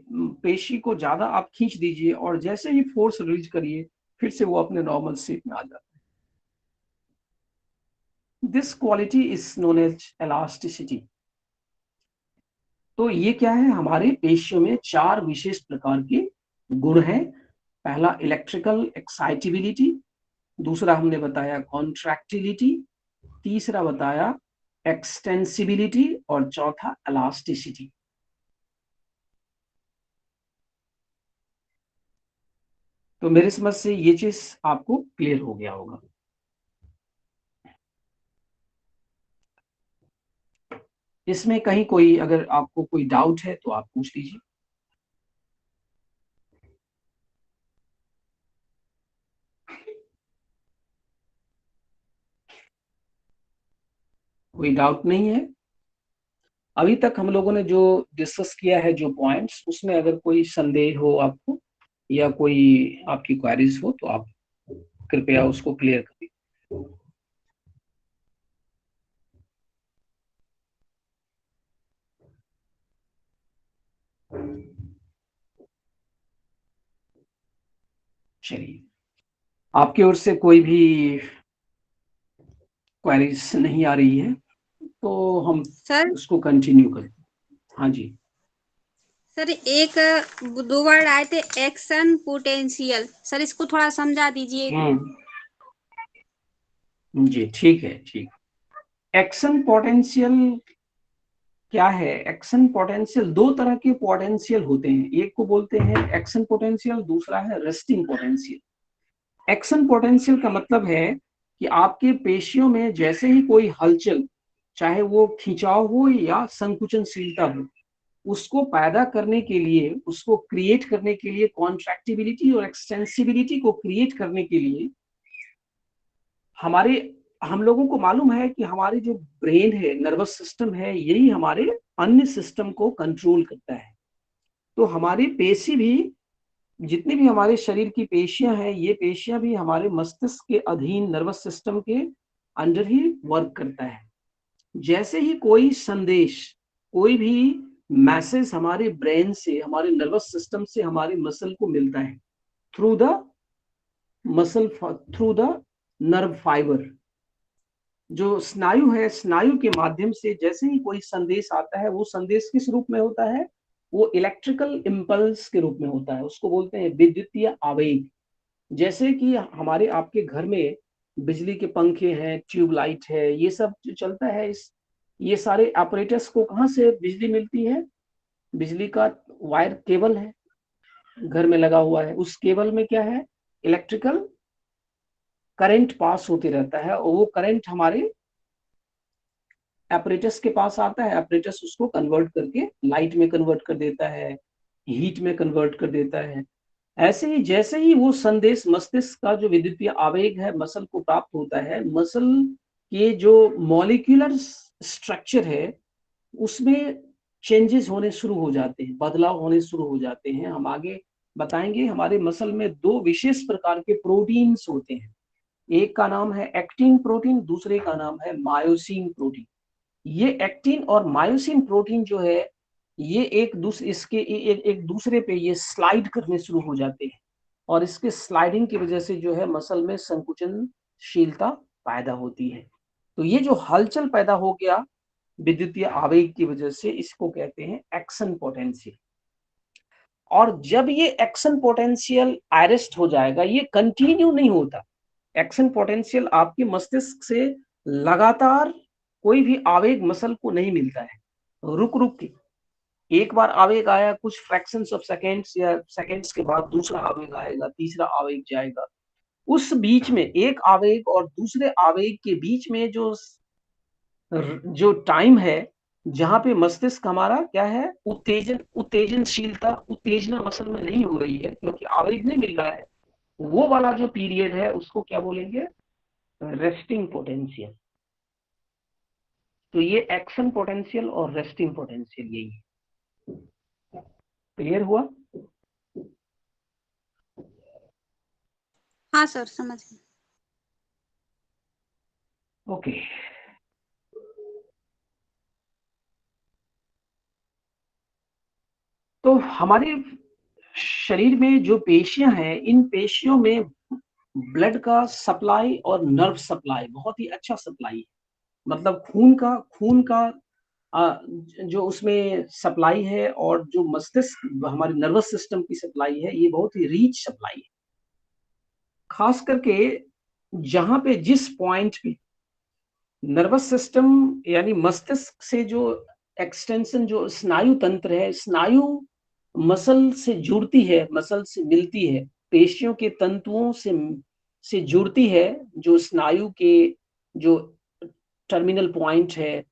पेशी को ज्यादा आप खींच दीजिए, और जैसे ही फोर्स रिलीज करिए, फिर से वो अपने नॉर्मल शेप में आ जाता है। This quality is known as elasticity. तो ये क्या है, हमारे पेशियों में चार विशेष प्रकार के गुण हैं। पहला इलेक्ट्रिकल एक्साइटेबिलिटी, दूसरा हमने बताया कॉन्ट्रैक्टिलिटी, तीसरा बताया एक्सटेंसिबिलिटी और चौथा इलास्टिसिटी। तो मेरे समझ से ये चीज आपको क्लियर हो गया होगा। इसमें कहीं कोई अगर आपको कोई डाउट है तो आप पूछ लीजिए। कोई डाउट नहीं है? अभी तक हम लोगों ने जो डिस्कस किया है, जो पॉइंट्स, उसमें अगर कोई संदेह हो आपको या कोई आपकी क्वेरीज हो तो आप कृपया उसको क्लियर करिए। चलिए, आपकी ओर से कोई भी क्वेरीज नहीं आ रही है तो हम सर उसको कंटिन्यू करें। हाँ जी सर, एक 2 वर्ड आए थे, एक्शन पोटेंशियल। सर इसको थोड़ा समझा दीजिए। जी, ठीक है, ठीक। एक्शन पोटेंशियल क्या है? एक्शन पोटेंशियल, दो तरह के पोटेंशियल होते हैं, एक को बोलते हैं एक्शन पोटेंशियल, दूसरा है रेस्टिंग पोटेंशियल। एक्शन पोटेंशियल का मतलब है कि आपके पेशियों में जैसे ही कोई हलचल, चाहे वो खिंचाव हो या संकुचनशीलता हो, उसको पैदा करने के लिए, उसको क्रिएट करने के लिए, कॉन्ट्रैक्टिबिलिटी और एक्सटेंसिबिलिटी को क्रिएट करने के लिए हमारे, हम लोगों को मालूम है कि हमारे जो ब्रेन है, नर्वस सिस्टम है, यही हमारे अन्य सिस्टम को कंट्रोल करता है। तो हमारी पेशी भी, जितनी भी हमारे शरीर की पेशियां हैं, ये पेशियां भी हमारे मस्तिष्क के अधीन, नर्वस सिस्टम के अंडर ही वर्क करता है। जैसे ही कोई संदेश, कोई भी मैसेज हमारे ब्रेन से, हमारे नर्वस सिस्टम से हमारे मसल को मिलता है, through the muscle, through the nerve fibre, जो स्नायु है, स्नायु के माध्यम से जैसे ही कोई संदेश आता है, वो संदेश किस रूप में होता है? वो इलेक्ट्रिकल इम्पल्स के रूप में होता है, उसको बोलते हैं विद्युतीय आवेग। जैसे कि हमारे आपके घर में बिजली के पंखे हैं, ट्यूबलाइट है, ये सब जो चलता है, इस ये सारे ऑपरेटर्स को कहाँ से बिजली मिलती है? बिजली का वायर केबल है, घर में लगा हुआ है, उस केबल में क्या है? इलेक्ट्रिकल करंट पास होते रहता है, और वो करंट हमारे एपरेटस के पास आता है, एपरेटस उसको कन्वर्ट करके लाइट में कन्वर्ट कर देता है, हीट में कन्वर्ट कर देता है। ऐसे ही जैसे ही वो संदेश मस्तिष्क का जो विद्युतीय आवेग है मसल को प्राप्त होता है, मसल के जो मॉलिक्यूलर स्ट्रक्चर है उसमें चेंजेस होने शुरू हो जाते हैं, बदलाव होने शुरू हो जाते हैं। हम आगे बताएंगे। हमारे मसल में दो विशेष प्रकार के प्रोटीन्स होते हैं, एक का नाम है एक्टिन प्रोटीन, दूसरे का नाम है मायोसिन प्रोटीन। ये एक्टिन और मायोसिन प्रोटीन जो है, ये एक दूसरे पे ये स्लाइड करने शुरू हो जाते हैं, और इसके स्लाइडिंग की वजह से जो है मसल में संकुचनशीलता पैदा होती है। तो ये जो हलचल पैदा हो गया विद्युतीय आवेग की वजह से, इसको कहते हैं एक्शन पोटेंशियल। और जब ये एक्शन पोटेंशियल अरेस्ट हो जाएगा, ये कंटिन्यू नहीं होता। एक्शन पोटेंशियल आपके मस्तिष्क से लगातार कोई भी आवेग मसल को नहीं मिलता है, रुक रुक के एक बार आवेग आया, कुछ फ्रैक्शंस ऑफ सेकेंड्स या सेकेंड्स के बाद दूसरा आवेग आएगा, तीसरा आवेग जाएगा। उस बीच में एक आवेग और दूसरे आवेग के बीच में जो टाइम है, जहां पे मस्तिष्क हमारा क्या है, उत्तेजनशीलता, उत्तेजना मसल में नहीं हो रही है क्योंकि आवेग नहीं मिल रहा है, वो वाला जो पीरियड है उसको क्या बोलेंगे? Resting potential. तो ये एक्शन पोटेंशियल और रेस्टिंग पोटेंशियल यही है। क्लियर हुआ? हाँ सर, समझ गए। ओके। तो हमारे शरीर में जो पेशियां हैं, इन पेशियों में ब्लड का सप्लाई और नर्व सप्लाई बहुत ही अच्छा सप्लाई है। मतलब खून का जो उसमें सप्लाई है, और जो मस्तिष्क, हमारे नर्वस सिस्टम की सप्लाई है, ये बहुत ही रीच सप्लाई है। खास करके जहां पे जिस पॉइंट पे नर्वस सिस्टम यानी मस्तिष्क से जो एक्सटेंशन, जो स्नायु तंत्र है, स्नायु मसल से जुड़ती है, मसल से मिलती है, पेशियों के तंतुओं से जुड़ती है, जो स्नायु के जो टर्मिनल पॉइंट है,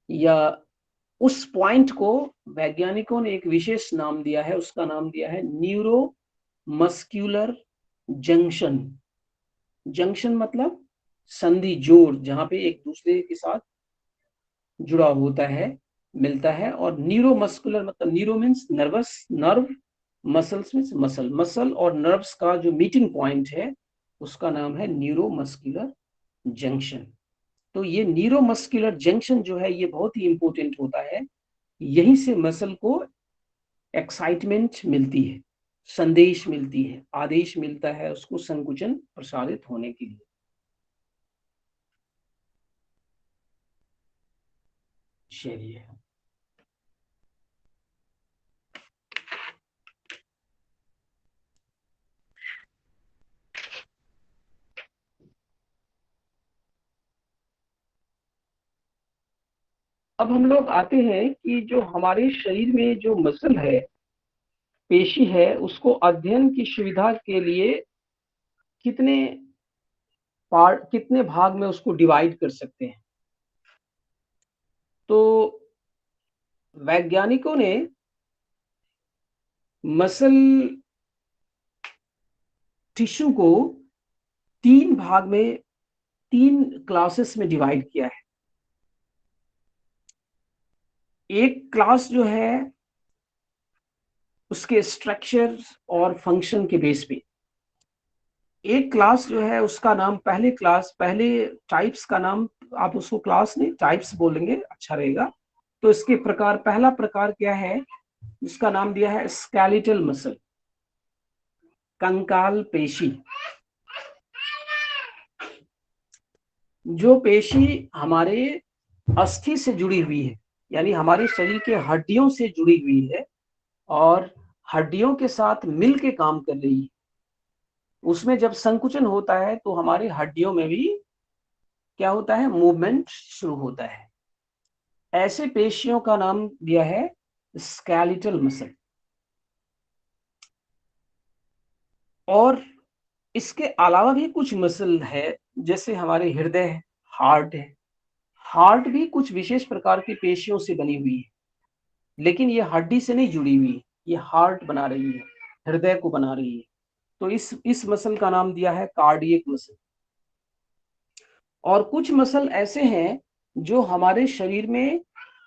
या उस पॉइंट को वैज्ञानिकों ने एक विशेष नाम दिया है, उसका नाम दिया है न्यूरो मस्क्यूलर जंक्शन। जंक्शन मतलब संधि, जोड़, जहां पे एक दूसरे के साथ जुड़ा होता है, मिलता है। और न्यूरो मस्कुलर मतलब neuro means nervous, nerve, muscles means muscle, muscle और नर्व्स का जो मीटिंग पॉइंट है उसका नाम है न्यूरो मस्कुलर जंक्शन। तो ये न्यूरो मस्कुलर जंक्शन जो है ये बहुत ही इंपॉर्टेंट होता है। यहीं से मसल को एक्साइटमेंट मिलती है, संदेश मिलती है, आदेश मिलता है उसको संकुचन प्रसारित होने के लिए। चलिए, अब हम लोग आते हैं कि जो हमारे शरीर में जो मसल है, पेशी है, उसको अध्ययन की सुविधा के लिए कितने पार्ट, कितने भाग में उसको डिवाइड कर सकते हैं। तो वैज्ञानिकों ने मसल टिश्यू को तीन भाग में, तीन क्लासेस में डिवाइड किया है। एक क्लास जो है उसके स्ट्रक्चर और फंक्शन के बेस पे, एक क्लास जो है उसका नाम, पहले टाइप्स का नाम, आप उसको क्लास नहीं टाइप्स बोलेंगे अच्छा रहेगा। तो इसके प्रकार, पहला प्रकार क्या है, इसका नाम दिया है स्केलेटल मसल, कंकाल पेशी। जो पेशी हमारे अस्थि से जुड़ी हुई है, यानी हमारे शरीर के हड्डियों से जुड़ी हुई है और हड्डियों के साथ मिल के काम कर रही है, उसमें जब संकुचन होता है तो हमारे हड्डियों में भी क्या होता है, मूवमेंट शुरू होता है। ऐसे पेशियों का नाम दिया है स्केलेटल मसल। और इसके अलावा भी कुछ मसल है, जैसे हमारे हृदय है, हार्ट है। हार्ट भी कुछ विशेष प्रकार की पेशियों से बनी हुई है, लेकिन ये हड्डी से नहीं जुड़ी हुई है, ये हार्ट बना रही है, हृदय को बना रही है। तो इस मसल का नाम दिया है कार्डियक मसल। और कुछ मसल ऐसे हैं जो हमारे शरीर में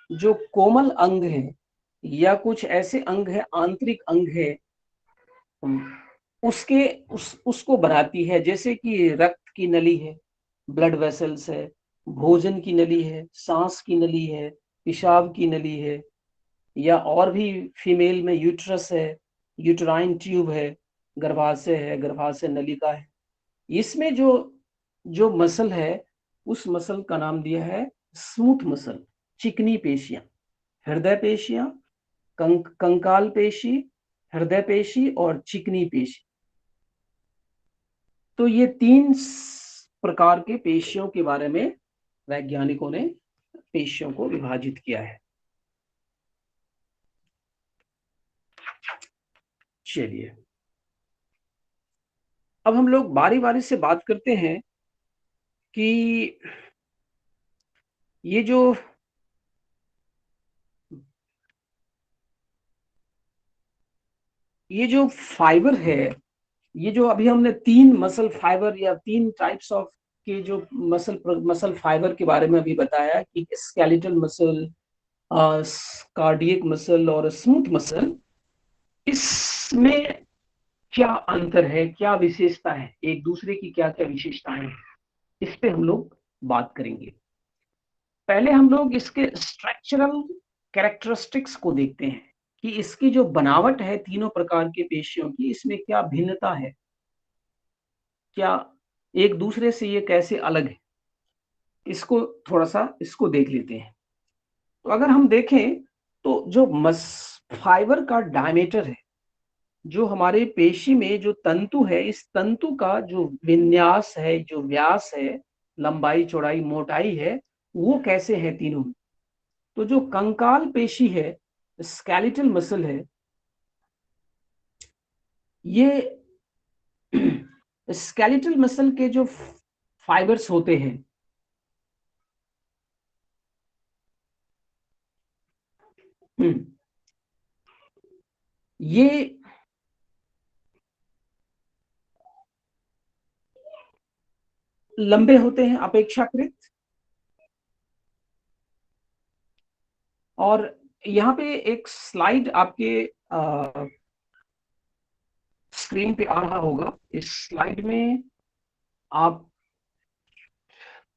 जो कोमल अंग है, या कुछ ऐसे अंग है, आंतरिक अंग है, उसको बनाती है, जैसे कि रक्त की नली है, ब्लड वेसल्स है, भोजन की नली है, सांस की नली है, पेशाब की नली है, या और भी फीमेल में यूट्रस है, यूट्राइन ट्यूब है, गर्भाशय है, गर्भाशय नलिका है। इसमें जो जो मसल है, उस मसल का नाम दिया है स्मूथ मसल, चिकनी पेशियां, हृदय पेशियां, कंकाल पेशी, हृदय पेशी और चिकनी पेशी। तो ये तीन प्रकार के पेशियों के बारे में वैज्ञानिकों ने पेशियों को विभाजित किया है। चलिए, अब हम लोग बारी बारी से बात करते हैं कि ये जो फाइबर है, ये जो अभी हमने तीन मसल फाइबर या तीन टाइप्स ऑफ के जो मसल फाइबर के बारे में अभी बताया कि स्केलेटल मसल, कार्डियक मसल और स्मूथ मसल, इसमें क्या अंतर है, क्या विशेषता है, एक दूसरे की क्या क्या विशेषताएं हैं, इस पे हम लोग बात करेंगे। पहले हम लोग इसके स्ट्रक्चरल कैरेक्टरिस्टिक्स को देखते हैं कि इसकी जो बनावट है तीनों प्रकार के पेशियों की, इसमें क्या भिन्नता है, क्या एक दूसरे से ये कैसे अलग है, इसको थोड़ा सा इसको देख लेते हैं। तो अगर हम देखें तो जो मस फाइबर का डायमीटर है, जो हमारे पेशी में जो तंतु है, इस तंतु का जो विन्यास है, जो व्यास है, लंबाई, चौड़ाई, मोटाई है, वो कैसे है तीनों। तो जो कंकाल पेशी है, स्केलेटल मसल है, ये स्केलेटल मसल के जो फाइबर्स होते हैं, ये लंबे होते हैं अपेक्षाकृत। और यहाँ पे एक स्लाइड आपके स्क्रीन पे आ रहा होगा। इस स्लाइड में आप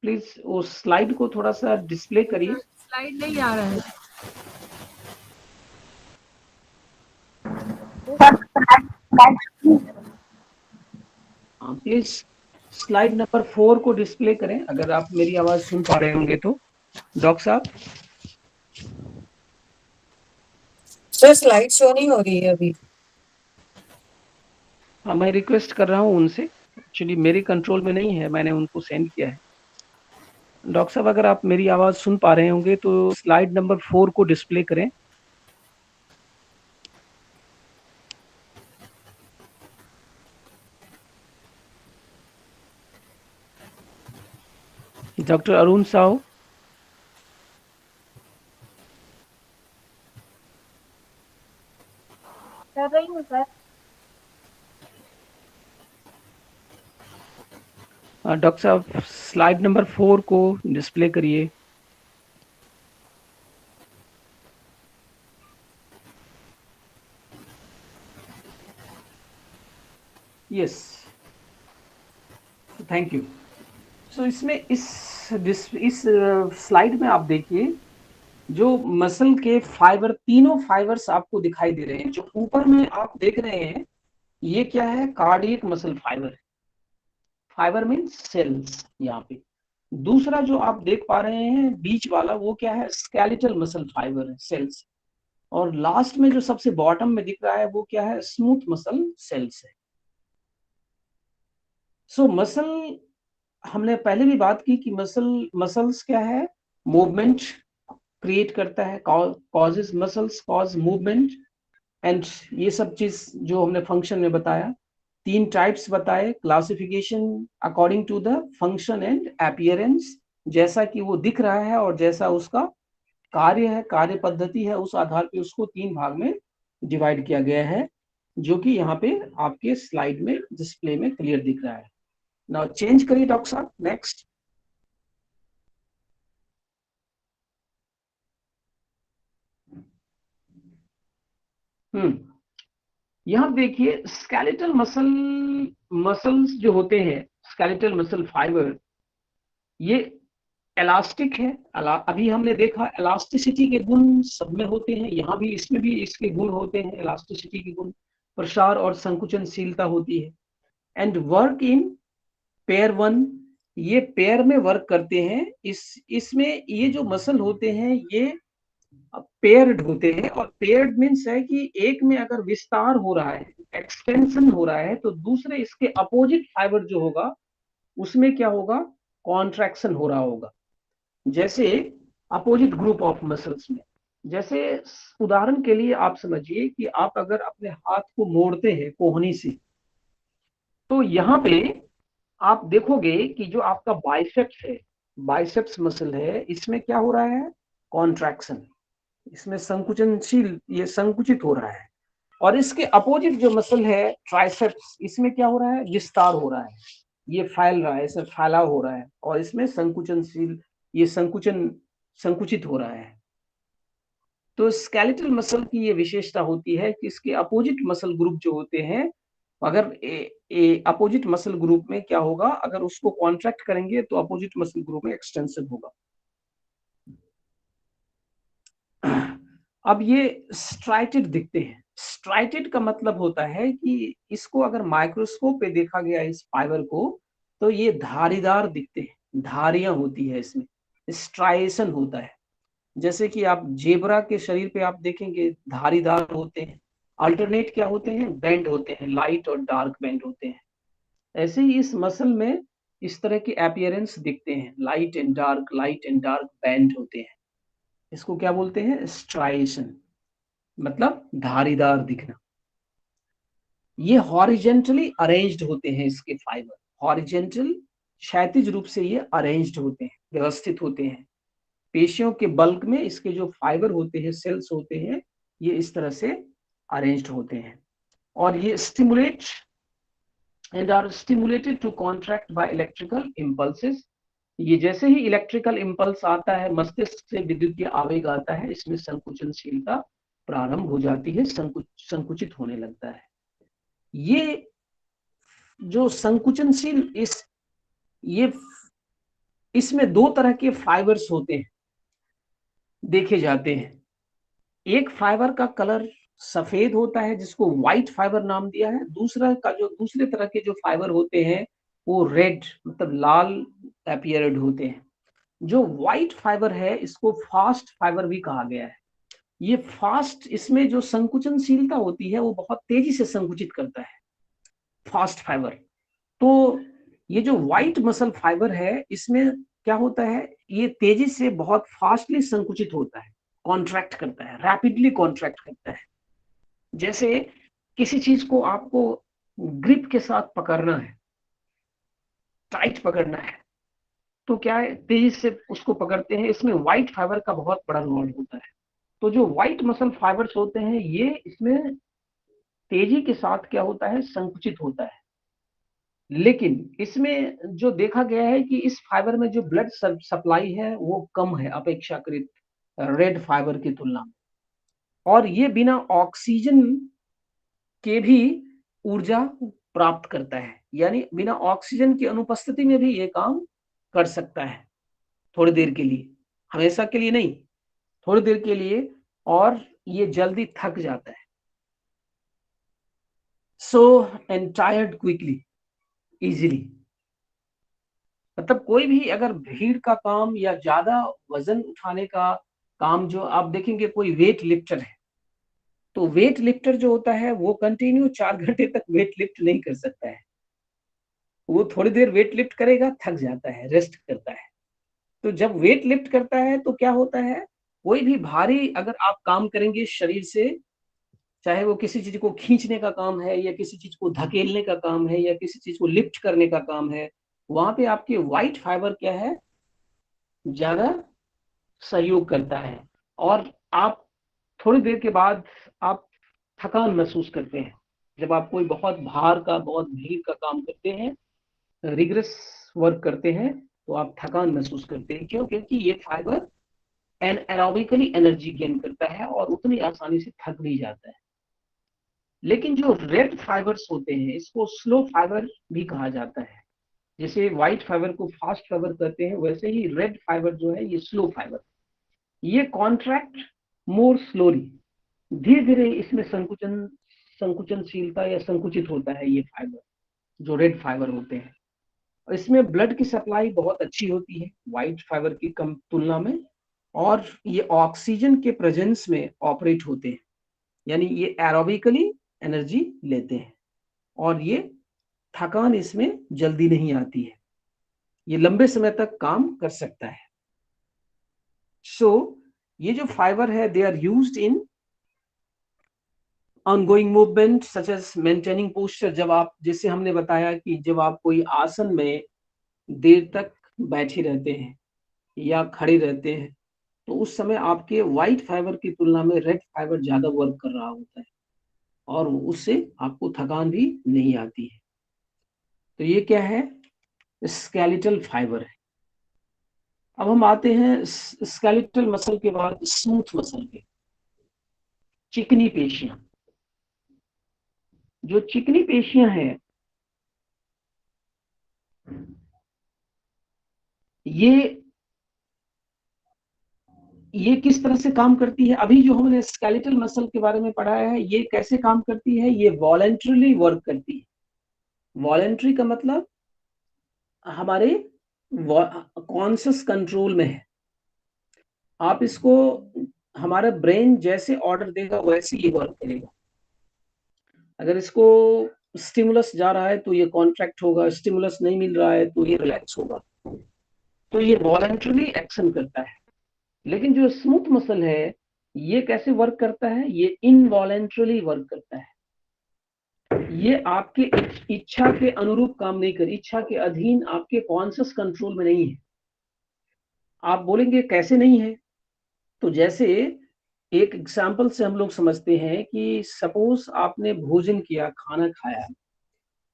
प्लीज उस स्लाइड को थोड़ा सा डिस्प्ले करिए। स्लाइड नहीं आ रहा है। प्लीज स्लाइड नंबर 4 को डिस्प्ले करें, अगर आप मेरी आवाज सुन पा रहे होंगे तो। डॉक्टर साहब, सर स्लाइड शो नहीं हो रही है अभी। हाँ, मैं रिक्वेस्ट कर रहा हूँ उनसे, एक्चुअली मेरे कंट्रोल में नहीं है, मैंने उनको सेंड किया है। डॉक्टर साहब, अगर आप मेरी आवाज सुन पा रहे होंगे तो स्लाइड नंबर 4 को डिस्प्ले करें। डॉक्टर अरुण साहू, कर रही हूँ सर। डॉक्टर साहब स्लाइड नंबर 4 को डिस्प्ले करिए। Yes, thank you. सो इसमें इस स्लाइड में आप देखिए, जो मसल के फाइबर, तीनों फाइबर्स आपको दिखाई दे रहे हैं। जो ऊपर में आप देख रहे हैं, ये क्या है? Cardiac muscle fibre. Fibre means cells यहाँ पे। दूसरा जो आप देख पा रहे हैं बीच वाला, वो क्या है? स्केलेटल मसल फाइबर है, सेल्स। और लास्ट में जो सबसे बॉटम में दिख रहा है, वो क्या है? स्मूथ मसल सेल्स है। सो मसल, हमने पहले भी बात की कि मसल्स क्या है? मूवमेंट क्रिएट करता है, causes, muscles cause movement. And ये सब चीज जो हमने फंक्शन में बताया, 3 टाइप्स बताए, classification according to the function and appearance, जैसा कि वो दिख रहा है और जैसा उसका कार्य है, कार्य पद्धति है, उस आधार पे उसको 3 भाग में डिवाइड किया गया है, जो कि यहाँ पे आपके स्लाइड में डिस्प्ले में क्लियर दिख रहा है। नाउ चेंज करिए डॉक्टर साहब, नेक्स्ट। यहाँ देखिए स्केलेटल मसल्स जो होते हैं, स्केलेटल मसल फाइबर, ये इलास्टिक है। अभी हमने देखा इलास्टिसिटी के गुण सब में होते हैं, यहाँ भी, इसमें भी इसके गुण होते हैं, इलास्टिसिटी के गुण। प्रसार और संकुचनशीलता होती है। And work in pair one, ये पेयर में वर्क करते हैं। इसमें ये जो मसल होते हैं, ये पेयर्ड होते हैं। और पेयर्ड मीन्स है कि एक में अगर विस्तार हो रहा है, एक्सटेंशन हो रहा है, तो दूसरे इसके अपोजिट फाइबर जो होगा, उसमें क्या होगा? कॉन्ट्रैक्शन हो रहा होगा। जैसे अपोजिट ग्रुप ऑफ मसल्स में, जैसे उदाहरण के लिए आप समझिए कि आप अगर अपने हाथ को मोड़ते हैं कोहनी से, तो यहाँ पे आप देखोगे कि जो आपका बाइसेप्स है, बाइसेप्स मसल है, इसमें क्या हो रहा है? कॉन्ट्रैक्शन, इसमें संकुचनशील, ये संकुचित हो रहा है। और इसके अपोजिट जो मसल है ट्राइसेप्स, इसमें क्या हो रहा है? विस्तार हो रहा है, ये फैल रहा है, इसमें फैलाव हो रहा है। और इसमें संकुचनशील, ये संकुचित हो रहा है। तो स्केलेटल मसल की ये विशेषता होती है कि इसके अपोजिट मसल ग्रुप जो होते हैं, अगर अपोजिट मसल ग्रुप में क्या होगा? अगर उसको कॉन्ट्रैक्ट करेंगे तो अपोजिट मसल ग्रुप में एक्सटेंशन होगा। अब ये स्ट्राइटेड दिखते हैं। स्ट्राइटेड का मतलब होता है कि इसको अगर माइक्रोस्कोप पे देखा गया इस फाइबर को, तो ये धारीदार दिखते हैं, धारियां होती है इसमें, स्ट्राइएशन होता है। जैसे कि आप जेबरा के शरीर पे आप देखेंगे धारीदार होते हैं, अल्टरनेट क्या होते हैं, बेंड होते हैं, लाइट और डार्क बेंड होते हैं। ऐसे ही इस मसल में इस तरह के अपीयरेंस दिखते हैं, लाइट एंड डार्क बैंड होते हैं। इसको क्या बोलते हैं, स्ट्राइएशन, मतलब धारीदार दिखना। ये हॉरिजेंटली अरेंज्ड होते हैं, इसके फाइबर हॉरिजेंटल, क्षैतिज रूप से ये अरेंज्ड होते हैं, व्यवस्थित होते हैं। पेशियों के बल्क में इसके जो फाइबर होते हैं, सेल्स होते हैं, ये इस तरह से अरेंज्ड होते हैं। और ये stimulate and are stimulated to contract by electrical impulses। ये जैसे ही इलेक्ट्रिकल इम्पल्स आता है, मस्तिष्क से विद्युतीय आवेग आता है, इसमें संकुचनशीलता प्रारंभ हो जाती है, संकुचित होने लगता है। ये जो संकुचनशील इसमें दो तरह के फाइबर्स होते हैं, देखे जाते हैं। एक फाइबर का कलर सफेद होता है, जिसको व्हाइट फाइबर नाम दिया है। दूसरे तरह के जो फाइबर होते हैं वो रेड, मतलब लाल अपीयर्ड होते हैं। जो व्हाइट फाइबर है, इसको फास्ट फाइबर भी कहा गया है। ये फास्ट, इसमें जो संकुचनशीलता होती है वो बहुत तेजी से संकुचित करता है, फास्ट फाइबर। तो ये जो व्हाइट मसल फाइबर है, इसमें क्या होता है, ये तेजी से बहुत फास्टली संकुचित होता है, कॉन्ट्रैक्ट करता है, रैपिडली कॉन्ट्रैक्ट करता है। जैसे किसी चीज को आपको ग्रिप के साथ पकड़ना है, टाइट पकड़ना है, तो क्या है, तेजी से उसको पकड़ते हैं। इसमें व्हाइट फाइबर का बहुत बड़ा रोल होता है। तो जो व्हाइट मसल फाइबर्स होते हैं, ये इसमें तेजी के साथ क्या होता है, संकुचित होता है। लेकिन इसमें जो देखा गया है कि इस फाइबर में जो ब्लड सप्लाई है वो कम है अपेक्षाकृत रेड फाइबर की तुलना में। और ये बिना ऑक्सीजन के भी ऊर्जा प्राप्त करता है, यानी बिना ऑक्सीजन की अनुपस्थिति में भी ये काम कर सकता है, थोड़ी देर के लिए, हमेशा के लिए नहीं, थोड़ी देर के लिए। और ये जल्दी थक जाता है, so and tired quickly, easily. मतलब कोई भी अगर भीड़ का काम या ज्यादा वजन उठाने का काम, जो आप देखेंगे कोई वेट लिफ्टर है, तो वेट लिफ्टर जो होता है वो कंटिन्यू 4 घंटे तक वेट लिफ्ट नहीं कर सकता है। वो थोड़ी देर वेट लिफ्ट करेगा, थक जाता है, रेस्ट करता है। तो जब वेट लिफ्ट करता है तो क्या होता है, कोई भी भारी अगर आप काम करेंगे शरीर से, चाहे वो किसी चीज को खींचने का काम है, या किसी चीज को धकेलने का काम है, या किसी चीज को लिफ्ट करने का काम है, वहां पे आपके व्हाइट फाइबर क्या है, ज्यादा सहयोग करता है। और आप थोड़ी देर के बाद आप थकान महसूस करते हैं। जब आप कोई बहुत भार का, बहुत भीड़ का काम करते हैं, रिग्रेस वर्क करते हैं, तो आप थकान महसूस करते हैं। क्यों? क्योंकि ये फाइबर एनारोबिकली एनर्जी गेन करता है और उतनी आसानी से थक नहीं जाता है। लेकिन जो रेड फाइबर्स होते हैं, इसको स्लो फाइबर भी कहा जाता है। जैसे व्हाइट फाइबर को फास्ट फाइबर कहते हैं, वैसे ही रेड फाइबर जो है ये स्लो फाइबर, ये कॉन्ट्रैक्ट मोर स्लोली, धीरे धीरे इसमें संकुचनशीलता या संकुचित होता है ये फाइबर, जो रेड फाइबर होते हैं। इसमें ब्लड की सप्लाई बहुत अच्छी होती है व्हाइट फाइबर की कम तुलना में। और ये ऑक्सीजन के प्रेजेंस में ऑपरेट होते हैं, यानी ये एरोबिकली एनर्जी लेते हैं, और ये थकान इसमें जल्दी नहीं आती है, ये लंबे समय तक काम कर सकता है। सो ये जो फाइबर है, they are used in ongoing movement such as maintaining posture. जब आप, जैसे हमने बताया कि जब आप कोई आसन में देर तक बैठे रहते हैं या खड़े रहते हैं, तो उस समय आपके व्हाइट फाइबर की तुलना में रेड फाइबर ज्यादा वर्क कर रहा होता है, और उससे आपको थकान भी नहीं आती है। तो ये क्या है, स्केलेटल फाइबर है। अब हम आते हैं स्केलेटल मसल के बाद स्मूथ मसल पे, चिकनी पेशियां। जो चिकनी पेशियां हैं, ये किस तरह से काम करती है। अभी जो हमने स्केलेटल मसल के बारे में पढ़ा है, ये कैसे काम करती है, ये वॉलंटरीली वर्क करती है। वॉलंटरी का मतलब हमारे कॉन्शियस कंट्रोल में है। आप इसको, हमारा ब्रेन जैसे ऑर्डर देगा वैसे ये वर्क करेगा। अगर इसको स्टिमुलस जा रहा है तो ये कॉन्ट्रैक्ट होगा, स्टिमुलस नहीं मिल रहा है तो ये रिलैक्स होगा। तो ये वॉलंटरली एक्शन करता है। लेकिन जो स्मूथ मसल है ये कैसे वर्क करता है, ये इनवॉलंटरली वर्क करता है। ये आपके इच्छा के अनुरूप काम नहीं कर, इच्छा के अधीन, आपके कॉन्शियस कंट्रोल में नहीं है। आप बोलेंगे कैसे नहीं है, तो जैसे एक एग्जाम्पल से हम लोग समझते हैं कि सपोज आपने भोजन किया, खाना खाया,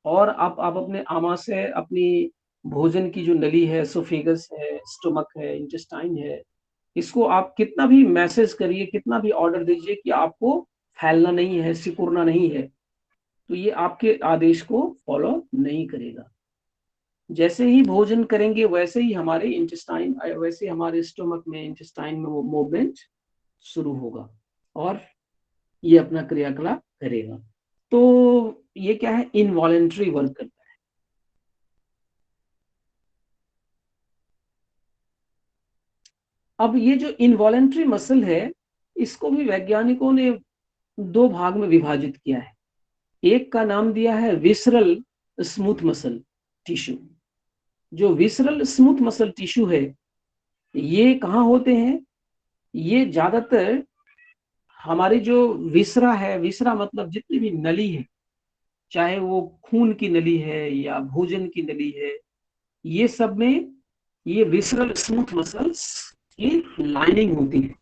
और आप अपने आमाशय, अपनी भोजन की जो नली है, एसोफेगस है, स्टमक है, इंटेस्टाइन है, इसको आप कितना भी मैसेज करिए, कितना भी ऑर्डर दीजिए कि आपको फैलना नहीं है, सिकुड़ना नहीं है, तो ये आपके आदेश को फॉलो नहीं करेगा। जैसे ही भोजन करेंगे वैसे ही हमारे इंटेस्टाइन, वैसे हमारे स्टमक में, इंटेस्टाइन में वो मूवमेंट शुरू होगा और ये अपना क्रियाकलाप करेगा। तो ये क्या है, इनवॉलेंट्री वर्क करता है। अब ये जो इनवॉलेंट्री मसल है इसको भी वैज्ञानिकों ने दो भाग में विभाजित किया है। एक का नाम दिया है विसरल स्मूथ मसल टिश्यू। जो विसरल स्मूथ मसल टिश्यू है ये कहाँ होते हैं, ये ज्यादातर हमारी जो विसरा है, विसरा मतलब जितनी भी नली है, चाहे वो खून की नली है या भोजन की नली है, ये सब में ये विसरल स्मूथ मसल्स की लाइनिंग होती है।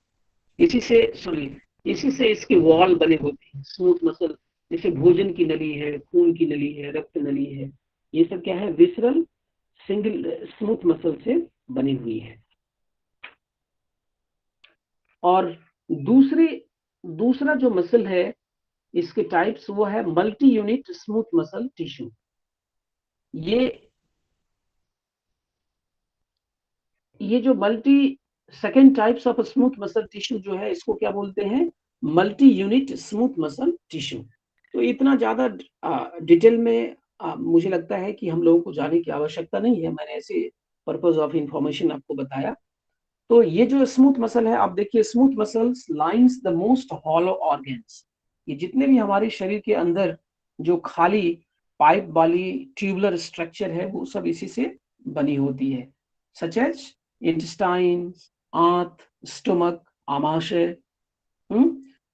इसी से इसके वॉल बने होते हैं स्मूथ मसल। जैसे भोजन की नली है, खून की नली है, रक्त नली है, ये सब क्या है, विसरल सिंगल स्मूथ मसल से बनी हुई है। और दूसरा जो मसल है इसके टाइप्स, वो है multi unit smooth muscle tissue. ये जो second types of smooth muscle tissue जो है, इसको क्या बोलते हैं, multi unit smooth muscle tissue. तो इतना ज्यादा डिटेल में मुझे लगता है कि हम लोगों को जाने की आवश्यकता नहीं है, मैंने ऐसे पर्पज ऑफ इंफॉर्मेशन आपको बताया। तो ये जो स्मूथ मसल है, आप देखिए, smooth muscles lines the most hollow organs. ये जितने भी हमारे शरीर के अंदर जो खाली पाइप वाली ट्यूबुलर स्ट्रक्चर है वो सब इसी से बनी होती है, सच एज इंटेस्टाइन, आंत, स्टमक, आमाशय,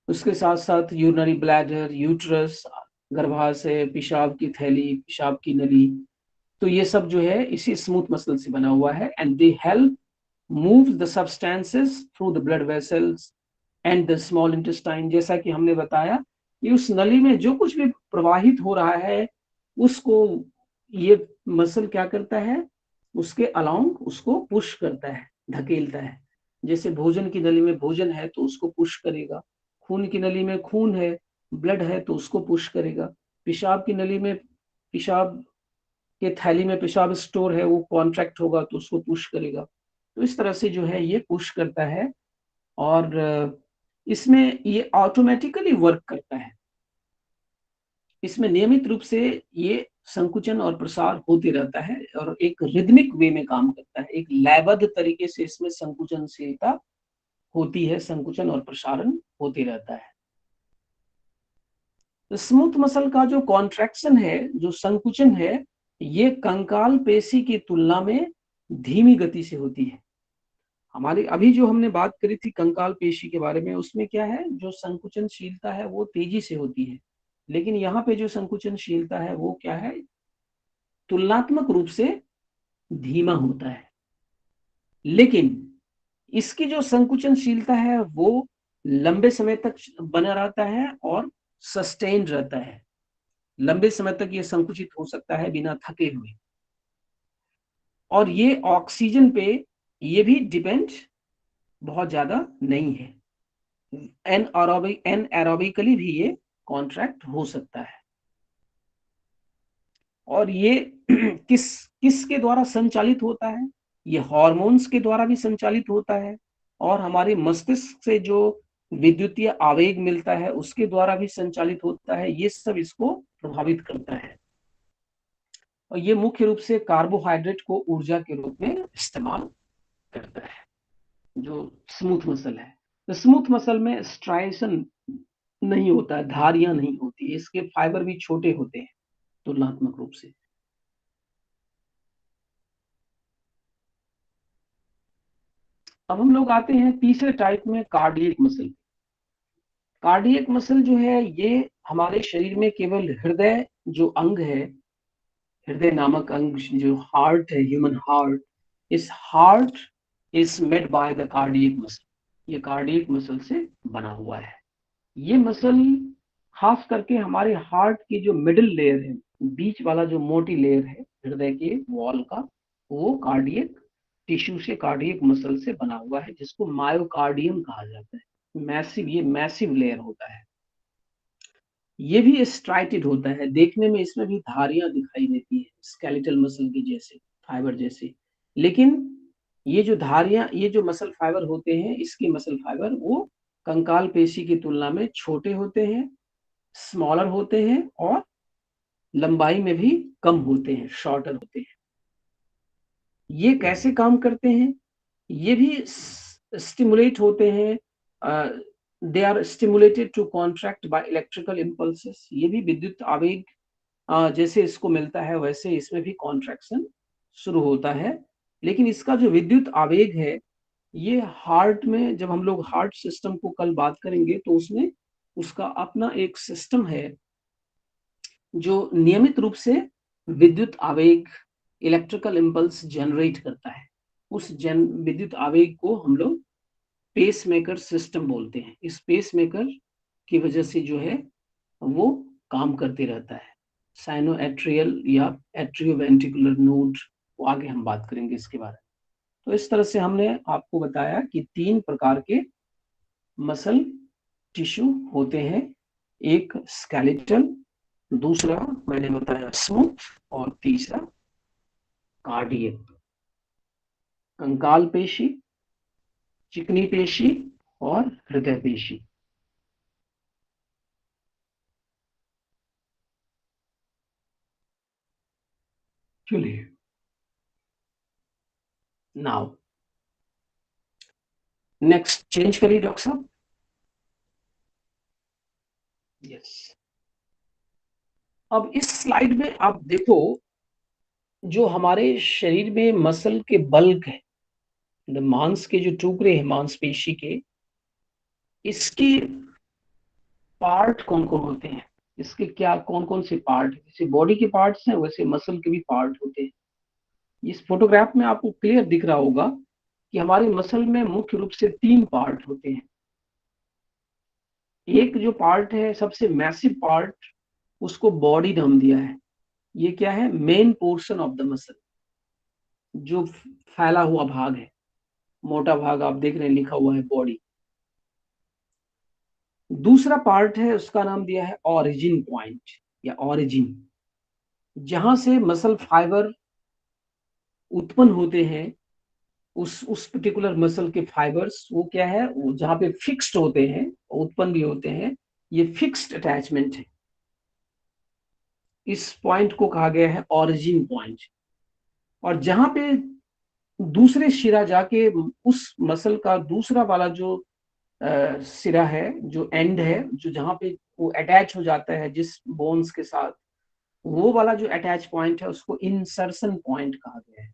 उसके साथ साथ यूरिनरी ब्लैडर, यूट्रस, गर्भाशय, पेशाब की थैली, पेशाब की नली। तो ये सब जो है इसी स्मूथ मसल से बना हुआ है। And they help move the substances through the blood vessels and the small intestine. जैसा कि हमने बताया कि उस नली में जो कुछ भी प्रवाहित हो रहा है उसको ये मसल क्या करता है, उसके अलाउंग उसको पुश करता है, धकेलता है। जैसे भोजन की नली में भोजन है तो उसको पुश करेगा, खून की नली में खून है, ब्लड है तो उसको पुश करेगा, पेशाब की नली में, पेशाब के थैली में पेशाब स्टोर है, वो कॉन्ट्रैक्ट होगा तो उसको पुश करेगा। तो इस तरह से जो है ये पुश करता है और इसमें ये ऑटोमेटिकली वर्क करता है। इसमें नियमित रूप से ये संकुचन और प्रसार होते रहता है और एक रिदमिक वे में काम करता है, एक लयबद्ध तरीके से इसमें संकुचनशीलता होती है, संकुचन और प्रसारण होते रहता है। तो स्मूथ मसल का जो कॉन्ट्रैक्शन है, जो संकुचन है, ये कंकाल पेशी की तुलना में धीमी गति से होती है। हमारी अभी जो हमने बात करी थी कंकाल पेशी के बारे में, उसमें क्या है, जो संकुचनशीलता है वो तेजी से होती है, लेकिन यहाँ पे जो संकुचनशीलता है वो क्या है, तुलनात्मक रूप से धीमा होता है। लेकिन इसकी जो संकुचनशीलता है वो लंबे समय तक बना रहता है और सस्टेन रहता है, लंबे समय तक ये संकुचित हो सकता है बिना थके हुए। और ये ऑक्सीजन पे ये भी डिपेंड बहुत ज्यादा नहीं है, एनएरोबिकली भी ये कॉन्ट्रैक्ट हो सकता है। और ये किसके द्वारा संचालित होता है, ये हार्मोन्स के द्वारा भी संचालित होता है और हमारे मस्तिष्क से जो विद्युतीय आवेग मिलता है उसके द्वारा भी संचालित होता है। ये सब इसको प्रभावित करता है और ये मुख्य रूप से कार्बोहाइड्रेट को ऊर्जा के रूप में इस्तेमाल करता है, जो स्मूथ मसल है। तो स्मूथ मसल में स्ट्राइएशन नहीं होता है, धारियां नहीं होती है, इसके फाइबर भी छोटे होते हैं तुलनात्मक रूप से। अब हम लोग आते हैं तीसरे टाइप में, कार्डियक मसल। कार्डियक मसल जो है ये हमारे शरीर में केवल हृदय जो अंग है, हृदय नामक अंग जो हार्ट है, ह्यूमन हार्ट, इस heart is made by the cardiac muscle. ये कार्डियक मसल से बना हुआ है। ये मसल खास करके हमारे हार्ट की जो मिडिल लेयर है, बीच वाला जो मोटी लेयर है हृदय के वॉल का, वो कार्डियक टिश्यू से, कार्डियक मसल से बना हुआ है, जिसको मायोकार्डियम कहा जाता है। मैसिव, ये मैसिव लेयर होता है। ये भी स्ट्राइटेड होता है, देखने में इसमें भी धारियां दिखाई देती है स्केलेटल मसल की जैसे, फाइबर जैसे। लेकिन ये जो धारियां, ये जो मसल फाइबर होते हैं, इसके मसल फाइबर वो कंकाल पेशी की तुलना में छोटे होते हैं, स्मॉलर होते हैं, और लंबाई में भी कम होते हैं, शॉर्टर होते हैं। ये कैसे काम करते हैं? ये भी स्टिमुलेट होते हैं, they are stimulated to contract by electrical impulses. ये भी विद्युत आवेग जैसे इसको मिलता है वैसे इसमें भी कॉन्ट्रैक्शन शुरू होता है। लेकिन इसका जो विद्युत आवेग है, ये हार्ट में, जब हम लोग हार्ट सिस्टम को कल बात करेंगे तो उसमें उसका अपना एक सिस्टम है जो नियमित रूप से विद्युत आवेग, इलेक्ट्रिकल इम्पल्स जनरेट करता है। उस विद्युत आवेग को हम लोग पेसमेकर सिस्टम बोलते हैं। इस पेसमेकर की वजह से जो है वो काम करते रहता है। साइनो एट्रियल या एट्रियोवेंट्रिकुलर नोड, वो आगे हम बात करेंगे इसके बारे में। तो इस तरह से हमने आपको बताया कि 3 प्रकार के मसल टिश्यू होते हैं। एक स्केलेटल, दूसरा मैंने बताया स्मूथ, और तीसरा कार्डियक। कंकाल पेशी, चिकनी पेशी और हृदय पेशी। चलिए, नाउ नेक्स्ट चेंज करिए डॉक्टर साहब। यस, अब इस स्लाइड में आप देखो, जो हमारे शरीर में मसल के बल्क है, मांस के जो टुकड़े हैं मांसपेशी के, इसकी पार्ट कौन कौन होते हैं, इसके क्या कौन कौन से पार्ट, जैसे बॉडी के पार्ट्स हैं वैसे मसल के भी पार्ट होते हैं। इस फोटोग्राफ में आपको क्लियर दिख रहा होगा कि हमारे मसल में मुख्य रूप से 3 पार्ट होते हैं। एक जो पार्ट है सबसे मैसिव पार्ट, उसको बॉडी नाम दिया है। ये क्या है? Main portion of the muscle, जो फैला हुआ भाग है, मोटा भाग आप देख रहे हैं लिखा हुआ है बॉडी। दूसरा पार्ट है, उसका नाम दिया है ऑरिजिन पॉइंट या ऑरिजिन, जहां से मसल फाइबर उत्पन्न होते हैं। उस पर्टिकुलर मसल के फाइबर्स वो क्या है, वो जहां पे फिक्स्ड होते हैं, उत्पन्न भी होते हैं, ये फिक्स्ड अटैचमेंट है। इस पॉइंट को कहा गया है ऑरिजिन पॉइंट। और जहां पे दूसरे शिरा जाके उस मसल का दूसरा वाला जो सिरा है, जो एंड है, जो जहां पे वो अटैच हो जाता है जिस बोन्स के साथ, वो वाला जो अटैच पॉइंट है उसको इंसर्शन पॉइंट कहा गया है।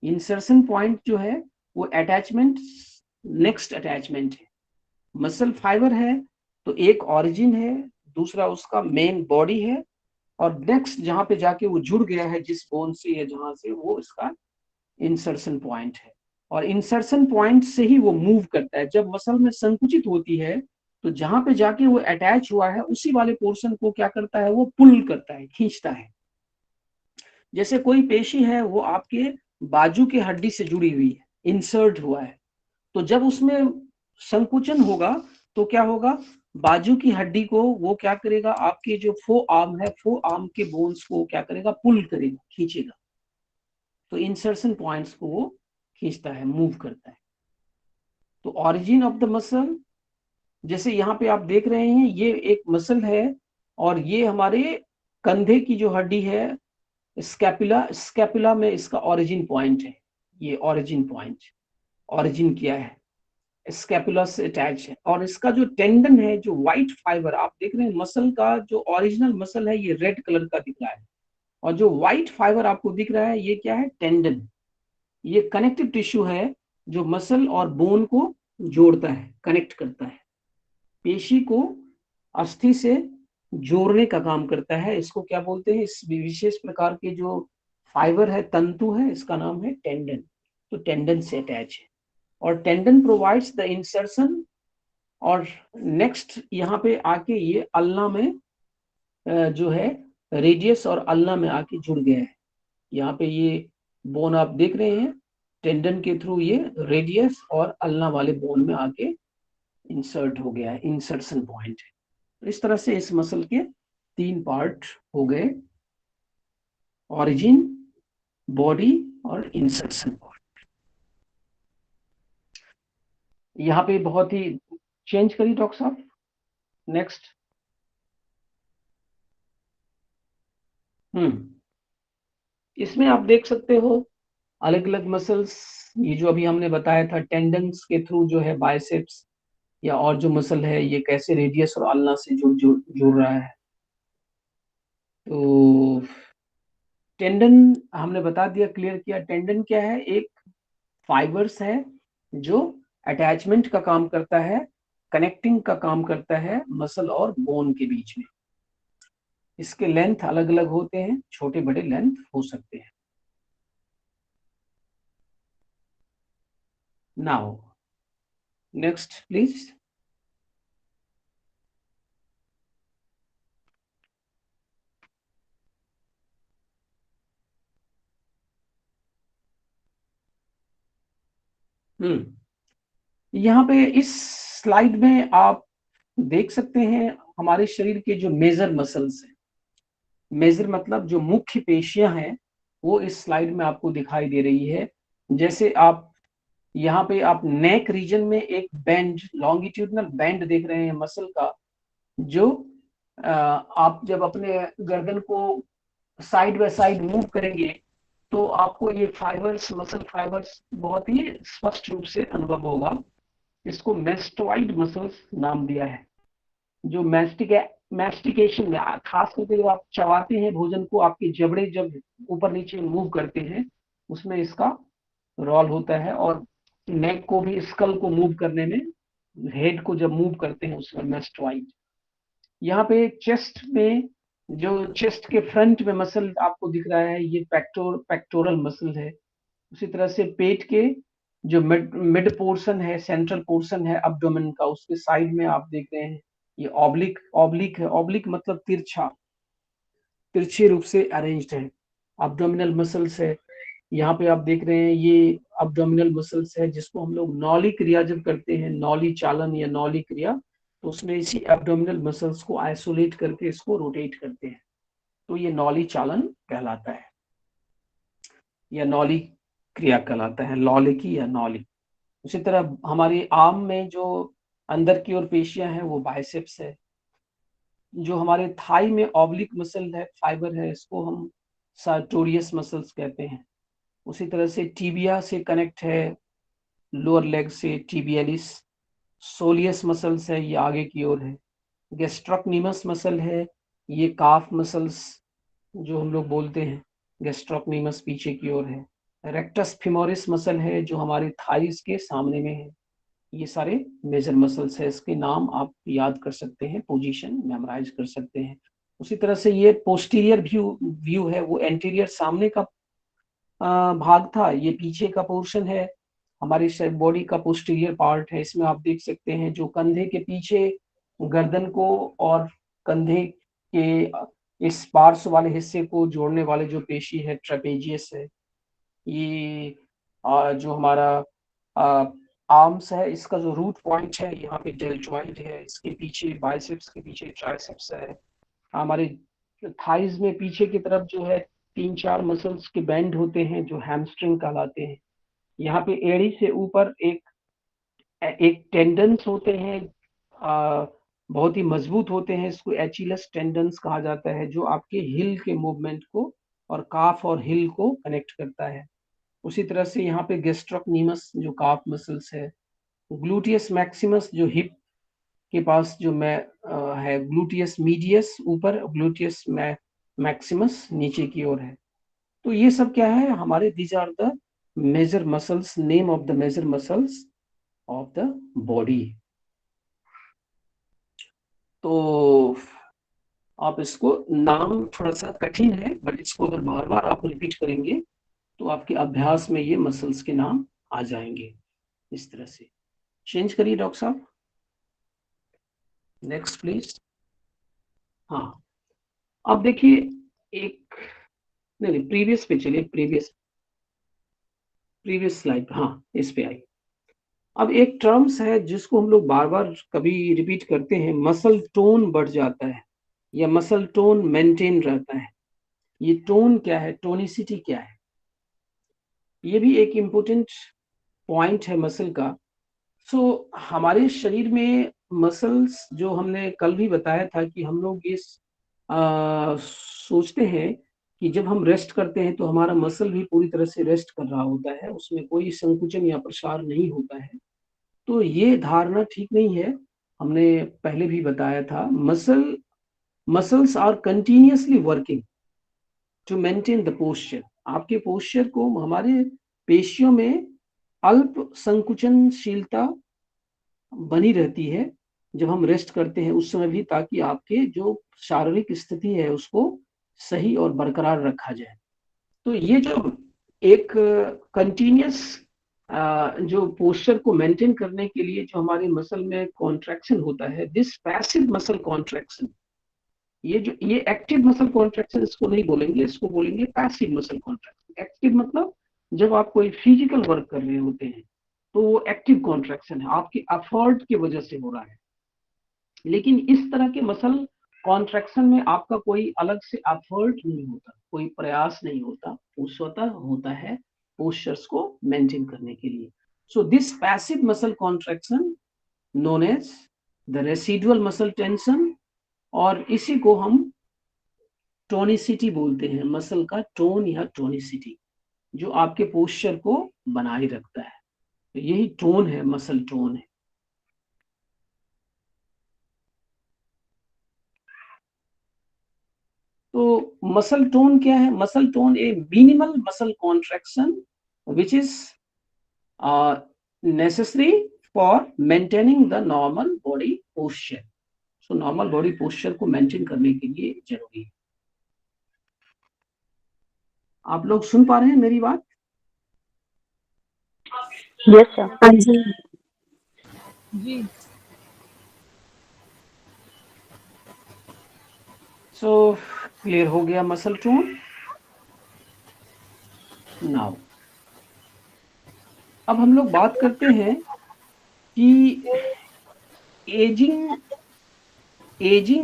इंसर्शन पॉइंट जो है वो अटैचमेंट, नेक्स्ट अटैचमेंट है। मसल फाइबर है तो एक ऑरिजिन है, दूसरा उसका मेन बॉडी है, और नेक्स्ट जहां पे जाके वो जुड़ गया है जिस बोन से या जहां से, वो इसका इंसर्शन पॉइंट है। और इंसर्शन पॉइंट से ही वो मूव करता है। जब मसल में संकुचित होती है तो जहां पे जाके वो अटैच हुआ है उसी वाले पोर्शन को क्या करता है, वो पुल करता है, खींचता है। जैसे कोई पेशी है वो आपके बाजू की हड्डी से जुड़ी हुई है, इंसर्ट हुआ है, तो जब उसमें संकुचन होगा तो क्या होगा, बाजू की हड्डी को वो क्या करेगा, आपके जो फो आर्म है, फो आर्म के बोन्स को क्या करेगा, पुल करेगा, खींचेगा। तो इंसर्शन पॉइंट्स को वो खींचता है, मूव करता है। तो ऑरिजिन ऑफ द मसल, जैसे यहाँ पे आप देख रहे हैं, ये एक मसल है, और ये हमारे कंधे की जो हड्डी है, स्कैपुला, स्कैपुला में इसका ऑरिजिन पॉइंट है। ये ऑरिजिन पॉइंट, ऑरिजिन क्या है, स्कैपुला से अटैच है। और इसका जो टेंडन है, जो व्हाइट फाइबर आप देख रहे हैं, मसल का जो ओरिजिनल मसल है ये रेड कलर का दिख रहा है, और जो व्हाइट फाइबर आपको दिख रहा है ये क्या है, टेंडन। ये कनेक्टिव टिश्यू है जो मसल और बोन को जोड़ता है, कनेक्ट करता है, पेशी को अस्थि से जोड़ने का काम करता है। इसको क्या बोलते हैं, इस विशेष प्रकार के जो फाइबर है, तंतु है, इसका नाम है टेंडन। तो टेंडन से अटैच है, और टेंडन प्रोवाइड्स द इंसर्शन। और नेक्स्ट यहाँ पे आके ये अल्ना में जो है रेडियस और अल्ना में आके जुड़ गया है। यहाँ पे ये बोन आप देख रहे हैं, टेंडन के थ्रू ये रेडियस और अल्ना वाले बोन में आके इंसर्ट हो गया है, इंसर्शन पॉइंट है। इस तरह से इस मसल के 3 पार्ट हो गए, ऑरिजिन, बॉडी और इंसर्शन पॉइंट। यहाँ पे बहुत ही चेंज करी डॉक्टर साहब, नेक्स्ट। इसमें आप देख सकते हो अलग अलग मसल्स, ये जो अभी हमने बताया था टेंडन्स के थ्रू जो है बाइसेप्स या और जो मसल है ये कैसे रेडियस और अल्ना से जुड़ रहा है। तो टेंडन हमने बता दिया, क्लियर किया। टेंडन क्या है, एक फाइबर्स है जो अटैचमेंट का काम करता है, कनेक्टिंग का काम करता है मसल और बोन के बीच में। इसके लेंथ अलग अलग होते हैं, छोटे बड़े लेंथ हो सकते हैं। Now next please. यहाँ पे इस स्लाइड में आप देख सकते हैं हमारे शरीर के जो मेजर मसल्स हैं, मेजर मतलब जो मुख्य पेशियां हैं, वो इस स्लाइड में आपको दिखाई दे रही है। जैसे आप यहाँ पे आप नेक रीजन में एक बैंड, लॉन्गिट्यूडनल बैंड देख रहे हैं मसल का, जो आप जब अपने गर्दन को साइड बाय साइड मूव करेंगे तो आपको ये फाइबर्स, मसल फाइबर्स बहुत ही स्पष्ट रूप से अनुभव होगा। इसको मेस्टोइड मसल्स नाम दिया है। जो मैस्टिकेशन में, खास करके जब आप चबाते हैं भोजन को, आपके जबड़े जब ऊपर नीचे मूव करते हैं उसमें इसका रोल होता है। और नेक को भी, स्कल को मूव करने में, हेड को जब मूव करते हैं उसमें मेस्टोइड। यहाँ पे चेस्ट में, जो चेस्ट के फ्रंट में मसल आपको दिख रहा है ये पेक्टोरल मसल है। उसी तरह से पेट के जो मिड पोर्शन है, सेंट्रल पोर्शन है अब्डोमेन का, उसके साइड में आप देख रहे हैं ये ऑब्लिक है। ऑब्लिक मतलब तिरछा, तिरछे रूप से अरेंज्ड है। अब्डोमिनल मसल्स है, यहाँ पे आप देख रहे हैं ये अब्डोमिनल मसल्स है, जिसको हम लोग नौली क्रिया जब करते हैं, नौली चालन या नौली क्रिया, तो उसमें इसी एब्डोमिनल मसल्स को आइसोलेट करके इसको रोटेट करते हैं, तो ये नौली चालन कहलाता है या नौली क्रिया कहलाता है, लौलिकी या नौली। उसी तरह हमारी आर्म में जो अंदर की ओर पेशियां हैं वो बाइसेप्स है। जो हमारे थाई में ऑब्लिक मसल है, फाइबर है, इसको हम सार्टोरियस मसल्स कहते हैं। उसी तरह से टीबिया से कनेक्ट है लोअर लेग से, टीबियलिस। सोलियस मसल्स है, ये आगे की ओर है। गैस्ट्रोक्नीमस मसल है, ये काफ मसल्स जो हम लोग बोलते हैं, गैस्ट्रोक्नीमस पीछे की ओर है। रेक्टस फिमोरिस मसल है जो हमारे थाइस के सामने में है। ये सारे मेजर मसल्स है, इसके नाम आप याद कर सकते हैं, पोजीशन मेमोराइज कर सकते हैं। उसी तरह से ये पोस्टीरियर व्यू है, वो एंटीरियर सामने का भाग था, ये पीछे का पोर्शन है, हमारी बॉडी का पोस्टीरियर पार्ट है। इसमें आप देख सकते हैं जो कंधे के पीछे गर्दन को और कंधे के इस पार्श्व वाले हिस्से को जोड़ने वाले जो पेशी है, ट्रेपेजियस है। ये जो हमारा आर्म्स है, इसका जो रूट पॉइंट है यहाँ पे डेल्टॉइड है, इसके पीछे बाइसेप्स के पीछे ट्राइसेप्स है। हमारे थाइज में पीछे की तरफ जो है 3-4 मसल्स के बैंड होते हैं जो हैमस्ट्रिंग कहलाते हैं। यहाँ पे एड़ी से ऊपर एक टेंडन्स होते हैं, बहुत ही मजबूत होते हैं, इसको एचिलस टेंडन्स कहा जाता है, जो आपके हिल के मूवमेंट को और काफ और हिल को कनेक्ट करता है। उसी तरह से यहाँ पे गैस्ट्रोक्नीमस जो काफ मसल्स है, ग्लूटियस मैक्सिमस जो हिप के पास जो है, ग्लूटियस मीडियस ऊपर, ग्लूटियस मैक्सिमस नीचे की ओर है। तो ये सब क्या है हमारे, these are the major muscles, name of the major muscles of the body. तो आप इसको, नाम थोड़ा सा कठिन है बट इसको अगर बार बार आप रिपीट करेंगे तो आपके अभ्यास में ये मसल्स के नाम आ जाएंगे इस तरह से। चेंज करिए डॉक्टर साहब, नेक्स्ट प्लीज। हाँ, अब देखिए एक, नहीं प्रीवियस पे चलिए, प्रीवियस स्लाइड, हाँ इस पे आई। अब एक टर्म्स है जिसको हम लोग बार बार कभी रिपीट करते हैं, मसल टोन बढ़ जाता है या मसल टोन मेंटेन रहता है। ये टोन क्या है, टोनिसिटी क्या है, ये भी एक इम्पोर्टेंट पॉइंट है मसल का। सो हमारे शरीर में मसल्स, जो हमने कल भी बताया था कि हम लोग इस सोचते हैं कि जब हम रेस्ट करते हैं तो हमारा मसल भी पूरी तरह से रेस्ट कर रहा होता है, उसमें कोई संकुचन या प्रसार नहीं होता है। तो ये धारणा ठीक नहीं है। हमने पहले भी बताया था, muscles are continuously working to maintain the posture. आपके पोस्चर को, हमारे पेशियों में अल्प संकुचनशीलता बनी रहती है जब हम रेस्ट करते हैं उस समय भी, ताकि आपके जो शारीरिक स्थिति है उसको सही और बरकरार रखा जाए। तो ये जो एक कंटिन्यूअस जो पोस्चर को मेंटेन करने के लिए जो हमारे मसल में कॉन्ट्रैक्शन होता है, दिस पैसिव मसल कॉन्ट्रैक्शन, ये एक्टिव मसल कॉन्ट्रैक्शन इसको नहीं बोलेंगे, इसको बोलेंगे पैसिव मसल कॉन्ट्रैक्शन। एक्टिव मतलब जब आप कोई फिजिकल वर्क कर रहे होते हैं तो वो एक्टिव कॉन्ट्रैक्शन है, आपके एफर्ट की वजह से हो रहा है। लेकिन इस तरह के मसल कॉन्ट्रैक्शन में आपका कोई अलग से एफर्ट नहीं होता, कोई प्रयास नहीं होता, वो स्वतः होता है पोस्चर्स को मेंटेन करने के लिए। So this passive muscle contraction known as the residual muscle tension, और इसी को हम टोनिसिटी बोलते हैं, मसल का टोन या टोनिसिटी, जो आपके पोस्चर को बनाए रखता है। तो यही टोन है, मसल टोन है। तो मसल टोन क्या है, muscle tone A minimal muscle contraction which is necessary for maintaining the normal body posture. So normal body posture को मेंटेन करने के लिए जरूरी है। आप लोग सुन पा रहे हैं मेरी बात? Yes sir. हाँ जी। जी। सो क्लियर हो गया मसल टोन। नाउ अब हम लोग बात करते हैं कि एजिंग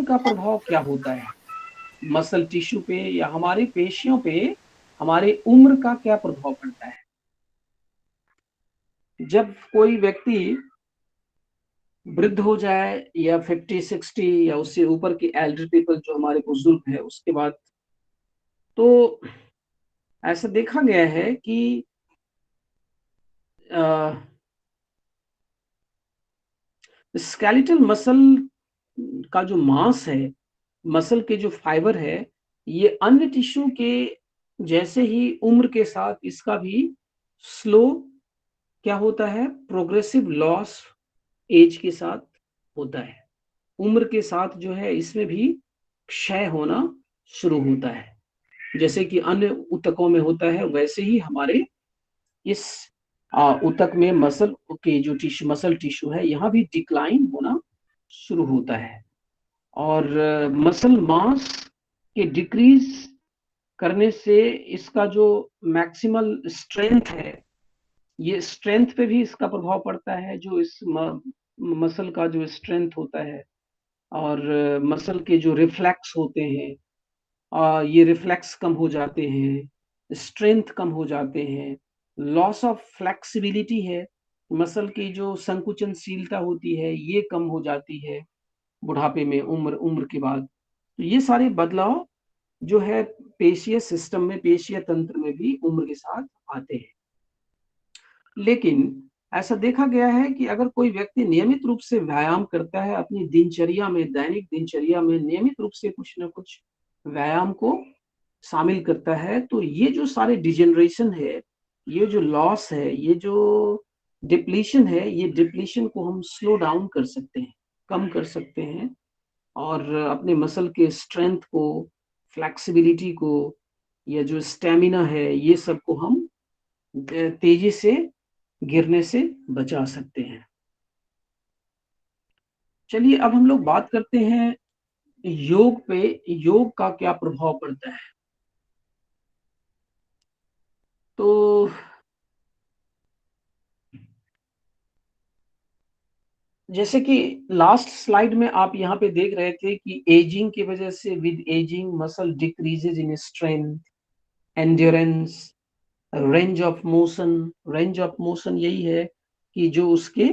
का प्रभाव क्या होता है मसल टिश्यू पे या हमारी पेशियों पे, हमारे उम्र का क्या प्रभाव पड़ता है। जब कोई व्यक्ति वृद्ध हो जाए या 50-60 या उससे ऊपर के एल्डर पीपल जो हमारे बुजुर्ग है, उसके बाद तो ऐसा देखा गया है कि स्केलेटल मसल का जो मांस है, मसल के जो फाइबर है, ये अन्य टिश्यू के जैसे ही उम्र के साथ इसका भी स्लो क्या होता है, प्रोग्रेसिव लॉस एज के साथ होता है। उम्र के साथ जो है इसमें भी क्षय होना शुरू होता है, जैसे कि अन्य ऊतकों में होता है वैसे ही हमारे इस ऊतक में मसल के जो मसल टिश्यू है यहाँ भी डिक्लाइन होना शुरू होता है। और मसल मास के डिक्रीज करने से इसका जो मैक्सिमल स्ट्रेंथ है, ये स्ट्रेंथ पे भी इसका प्रभाव पड़ता है, जो इस मसल का जो स्ट्रेंथ होता है, और मसल के जो रिफ्लेक्स होते हैं, ये रिफ्लेक्स कम हो जाते हैं, स्ट्रेंथ कम हो जाते हैं, लॉस ऑफ फ्लेक्सिबिलिटी है, मसल की जो संकुचनशीलता होती है ये कम हो जाती है बुढ़ापे में, उम्र के बाद। तो ये सारे बदलाव जो है पेशीय सिस्टम में, पेशीय तंत्र में भी उम्र के साथ आते हैं। लेकिन ऐसा देखा गया है कि अगर कोई व्यक्ति नियमित रूप से व्यायाम करता है अपनी दिनचर्या में, दैनिक दिनचर्या में नियमित रूप से कुछ न कुछ व्यायाम को शामिल करता है, तो ये जो सारे डिजेनरेशन है, ये जो लॉस है, ये जो डिप्लीशन है, ये डिप्लीशन को हम स्लो डाउन कर सकते हैं, कम कर सकते हैं और अपने मसल के स्ट्रेंथ को, फ्लेक्सिबिलिटी को, या जो स्टेमिना है, ये सब को हम तेजी से गिरने से बचा सकते हैं। चलिए अब हम लोग बात करते हैं योग पे, योग का क्या प्रभाव पड़ता है। तो जैसे कि लास्ट स्लाइड में आप यहाँ पे देख रहे थे कि एजिंग की वजह से, with ageing muscle decreases in strength, endurance, range of motion. Range of motion यही है कि जो उसके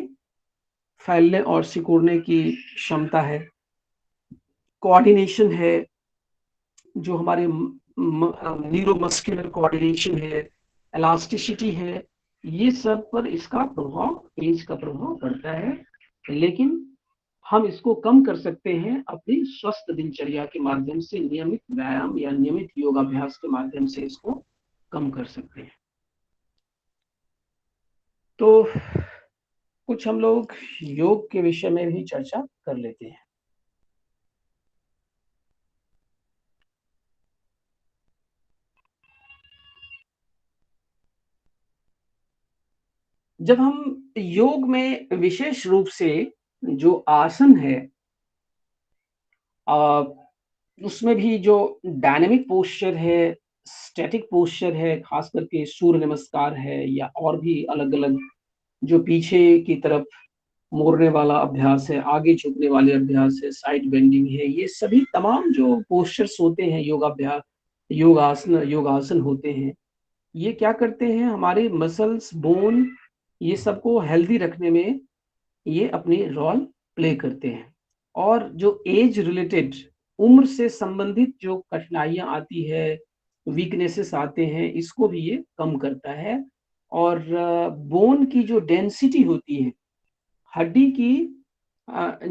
फैलने और सिकुड़ने की क्षमता है, कोऑर्डिनेशन है, जो हमारे न्यूरोमस्कुलर कोऑर्डिनेशन है, इलास्टिसिटी है, ये सब पर इसका प्रभाव, एज का प्रभाव पड़ता है। लेकिन हम इसको कम कर सकते हैं अपनी स्वस्थ दिनचर्या के माध्यम से, नियमित व्यायाम या नियमित योगाभ्यास के माध्यम से इसको कम कर सकते हैं। तो कुछ हम लोग योग के विषय में भी चर्चा कर लेते हैं। जब हम योग में विशेष रूप से जो आसन है, उसमें भी जो डायनेमिक पोस्चर है, स्टैटिक पोस्चर है, खास करके सूर्य नमस्कार है, या और भी अलग अलग जो पीछे की तरफ मोड़ने वाला अभ्यास है, आगे झुकने वाले अभ्यास है, साइड बेंडिंग है, ये सभी तमाम जो पोस्चर्स होते हैं, योगाभ्यास, योगासन होते हैं, ये क्या करते हैं, हमारे मसल्स, बोन, ये सबको हेल्दी रखने में ये अपनी रोल प्ले करते हैं। और जो एज रिलेटेड, उम्र से संबंधित जो कठिनाइयां आती है, वीकनेसेस आते हैं, इसको भी ये कम करता है। और बोन की जो डेंसिटी होती है, हड्डी की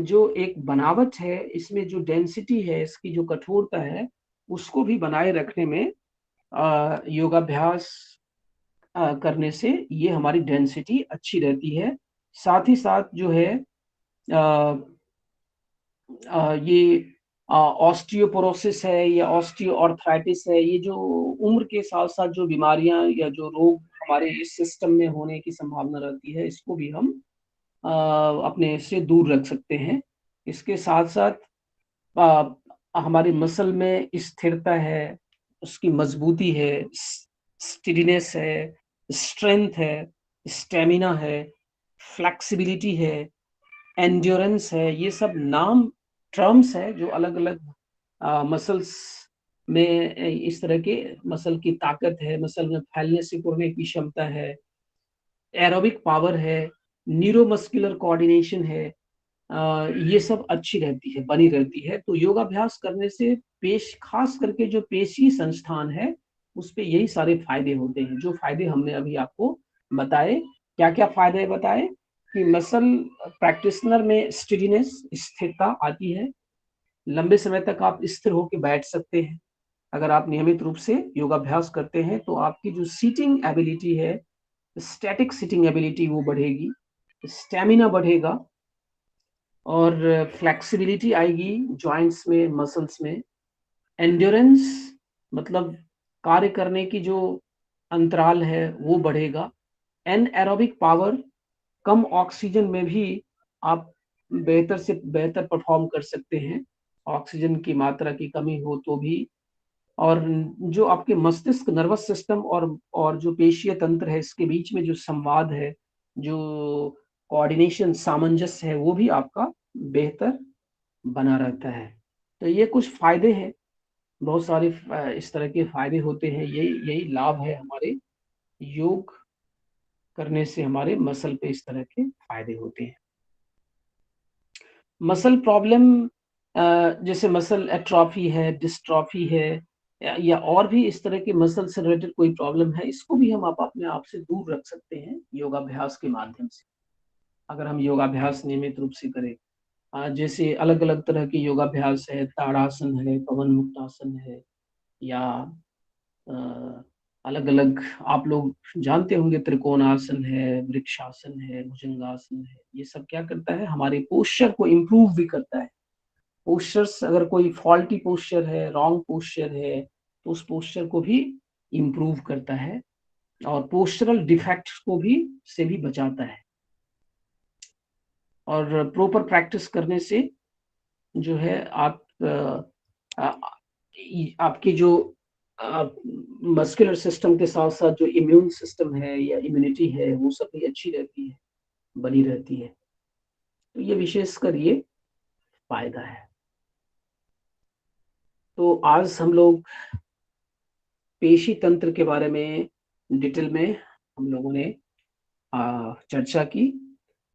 जो एक बनावट है, इसमें जो डेंसिटी है, इसकी जो कठोरता है, उसको भी बनाए रखने में योगाभ्यास करने से ये हमारी डेंसिटी अच्छी रहती है। साथ ही साथ जो है ये ऑस्टियोपोरोसिस है या ऑस्टियोआर्थराइटिस है, ये जो उम्र के साथ साथ जो बीमारियां या जो रोग हमारे इस सिस्टम में होने की संभावना रहती है, इसको भी हम अपने से दूर रख सकते हैं। इसके साथ साथ हमारे मसल में स्थिरता है, उसकी मजबूती है, स्टेडीनेस है, स्ट्रेंथ है, स्टेमिना है, फ्लेक्सिबिलिटी है, एंड्योरेंस है, ये सब नाम टर्म्स है जो अलग अलग मसल्स में इस तरह के मसल की ताकत है, मसल में फैलने सिकुड़ने की क्षमता है, एरोबिक पावर है, न्यूरोमस्कुलर कोऑर्डिनेशन है, ये सब अच्छी रहती है, बनी रहती है। तो योगाभ्यास करने से खास करके जो पेशी संस्थान है, उस पे यही सारे फायदे होते हैं, जो फायदे हमने अभी आपको बताए। क्या क्या फायदे बताए कि मसल प्रैक्टिशनर में स्टेडीनेस, स्थिरता आती है, लंबे समय तक आप स्थिर होकर बैठ सकते हैं। अगर आप नियमित रूप से योगाभ्यास करते हैं तो आपकी जो सीटिंग एबिलिटी है, स्टैटिक सीटिंग एबिलिटी, वो बढ़ेगी, स्टेमिना बढ़ेगा और फ्लेक्सिबिलिटी आएगी जॉइंट्स में, मसल्स में। एंड्योरेंस मतलब कार्य करने की जो अंतराल है वो बढ़ेगा। एनएरोबिक पावर, कम ऑक्सीजन में भी आप बेहतर से बेहतर परफॉर्म कर सकते हैं, ऑक्सीजन की मात्रा की कमी हो तो भी। और जो आपके मस्तिष्क, नर्वस सिस्टम और जो पेशीय तंत्र है, इसके बीच में जो संवाद है, जो कोऑर्डिनेशन, सामंजस्य है, वो भी आपका बेहतर बना रहता है। तो ये कुछ फायदे हैं, बहुत सारे इस तरह के फायदे होते हैं। यही लाभ है हमारे योग करने से, हमारे मसल पे इस तरह के फायदे होते हैं। मसल प्रॉब्लम जैसे मसल एट्रॉफी है, डिस्ट्रॉफी है, या और भी इस तरह के मसल से रिलेटेड कोई प्रॉब्लम है, इसको भी हम आप अपने आप से दूर रख सकते हैं योगाभ्यास के माध्यम से, अगर हम योगाभ्यास नियमित रूप से करें। जैसे अलग-अलग तरह के योगाभ्यास है, ताड़ासन है, पवन मुक्तासन है, या अलग-अलग आप लोग जानते होंगे, त्रिकोणासन है, वृक्षासन है, भुजंगासन है। ये सब क्या करता है, हमारे पोस्चर को इम्प्रूव भी करता है। पोस्चर्स अगर कोई फॉल्टी पोस्चर है, रॉन्ग पोस्चर है, तो उस पोस्चर को भी इम्प्रूव करता है और पोस्चरल डिफेक्ट्स को भी से भी बचाता है। और प्रॉपर प्रैक्टिस करने से जो है आपकी जो मस्कुलर सिस्टम के साथ साथ जो इम्यून सिस्टम है या इम्यूनिटी है, वो सब भी अच्छी रहती है, बनी रहती है। तो ये विशेषकर ये फायदा है। तो आज हम लोग पेशी तंत्र के बारे में डिटेल में हम लोगों ने चर्चा की।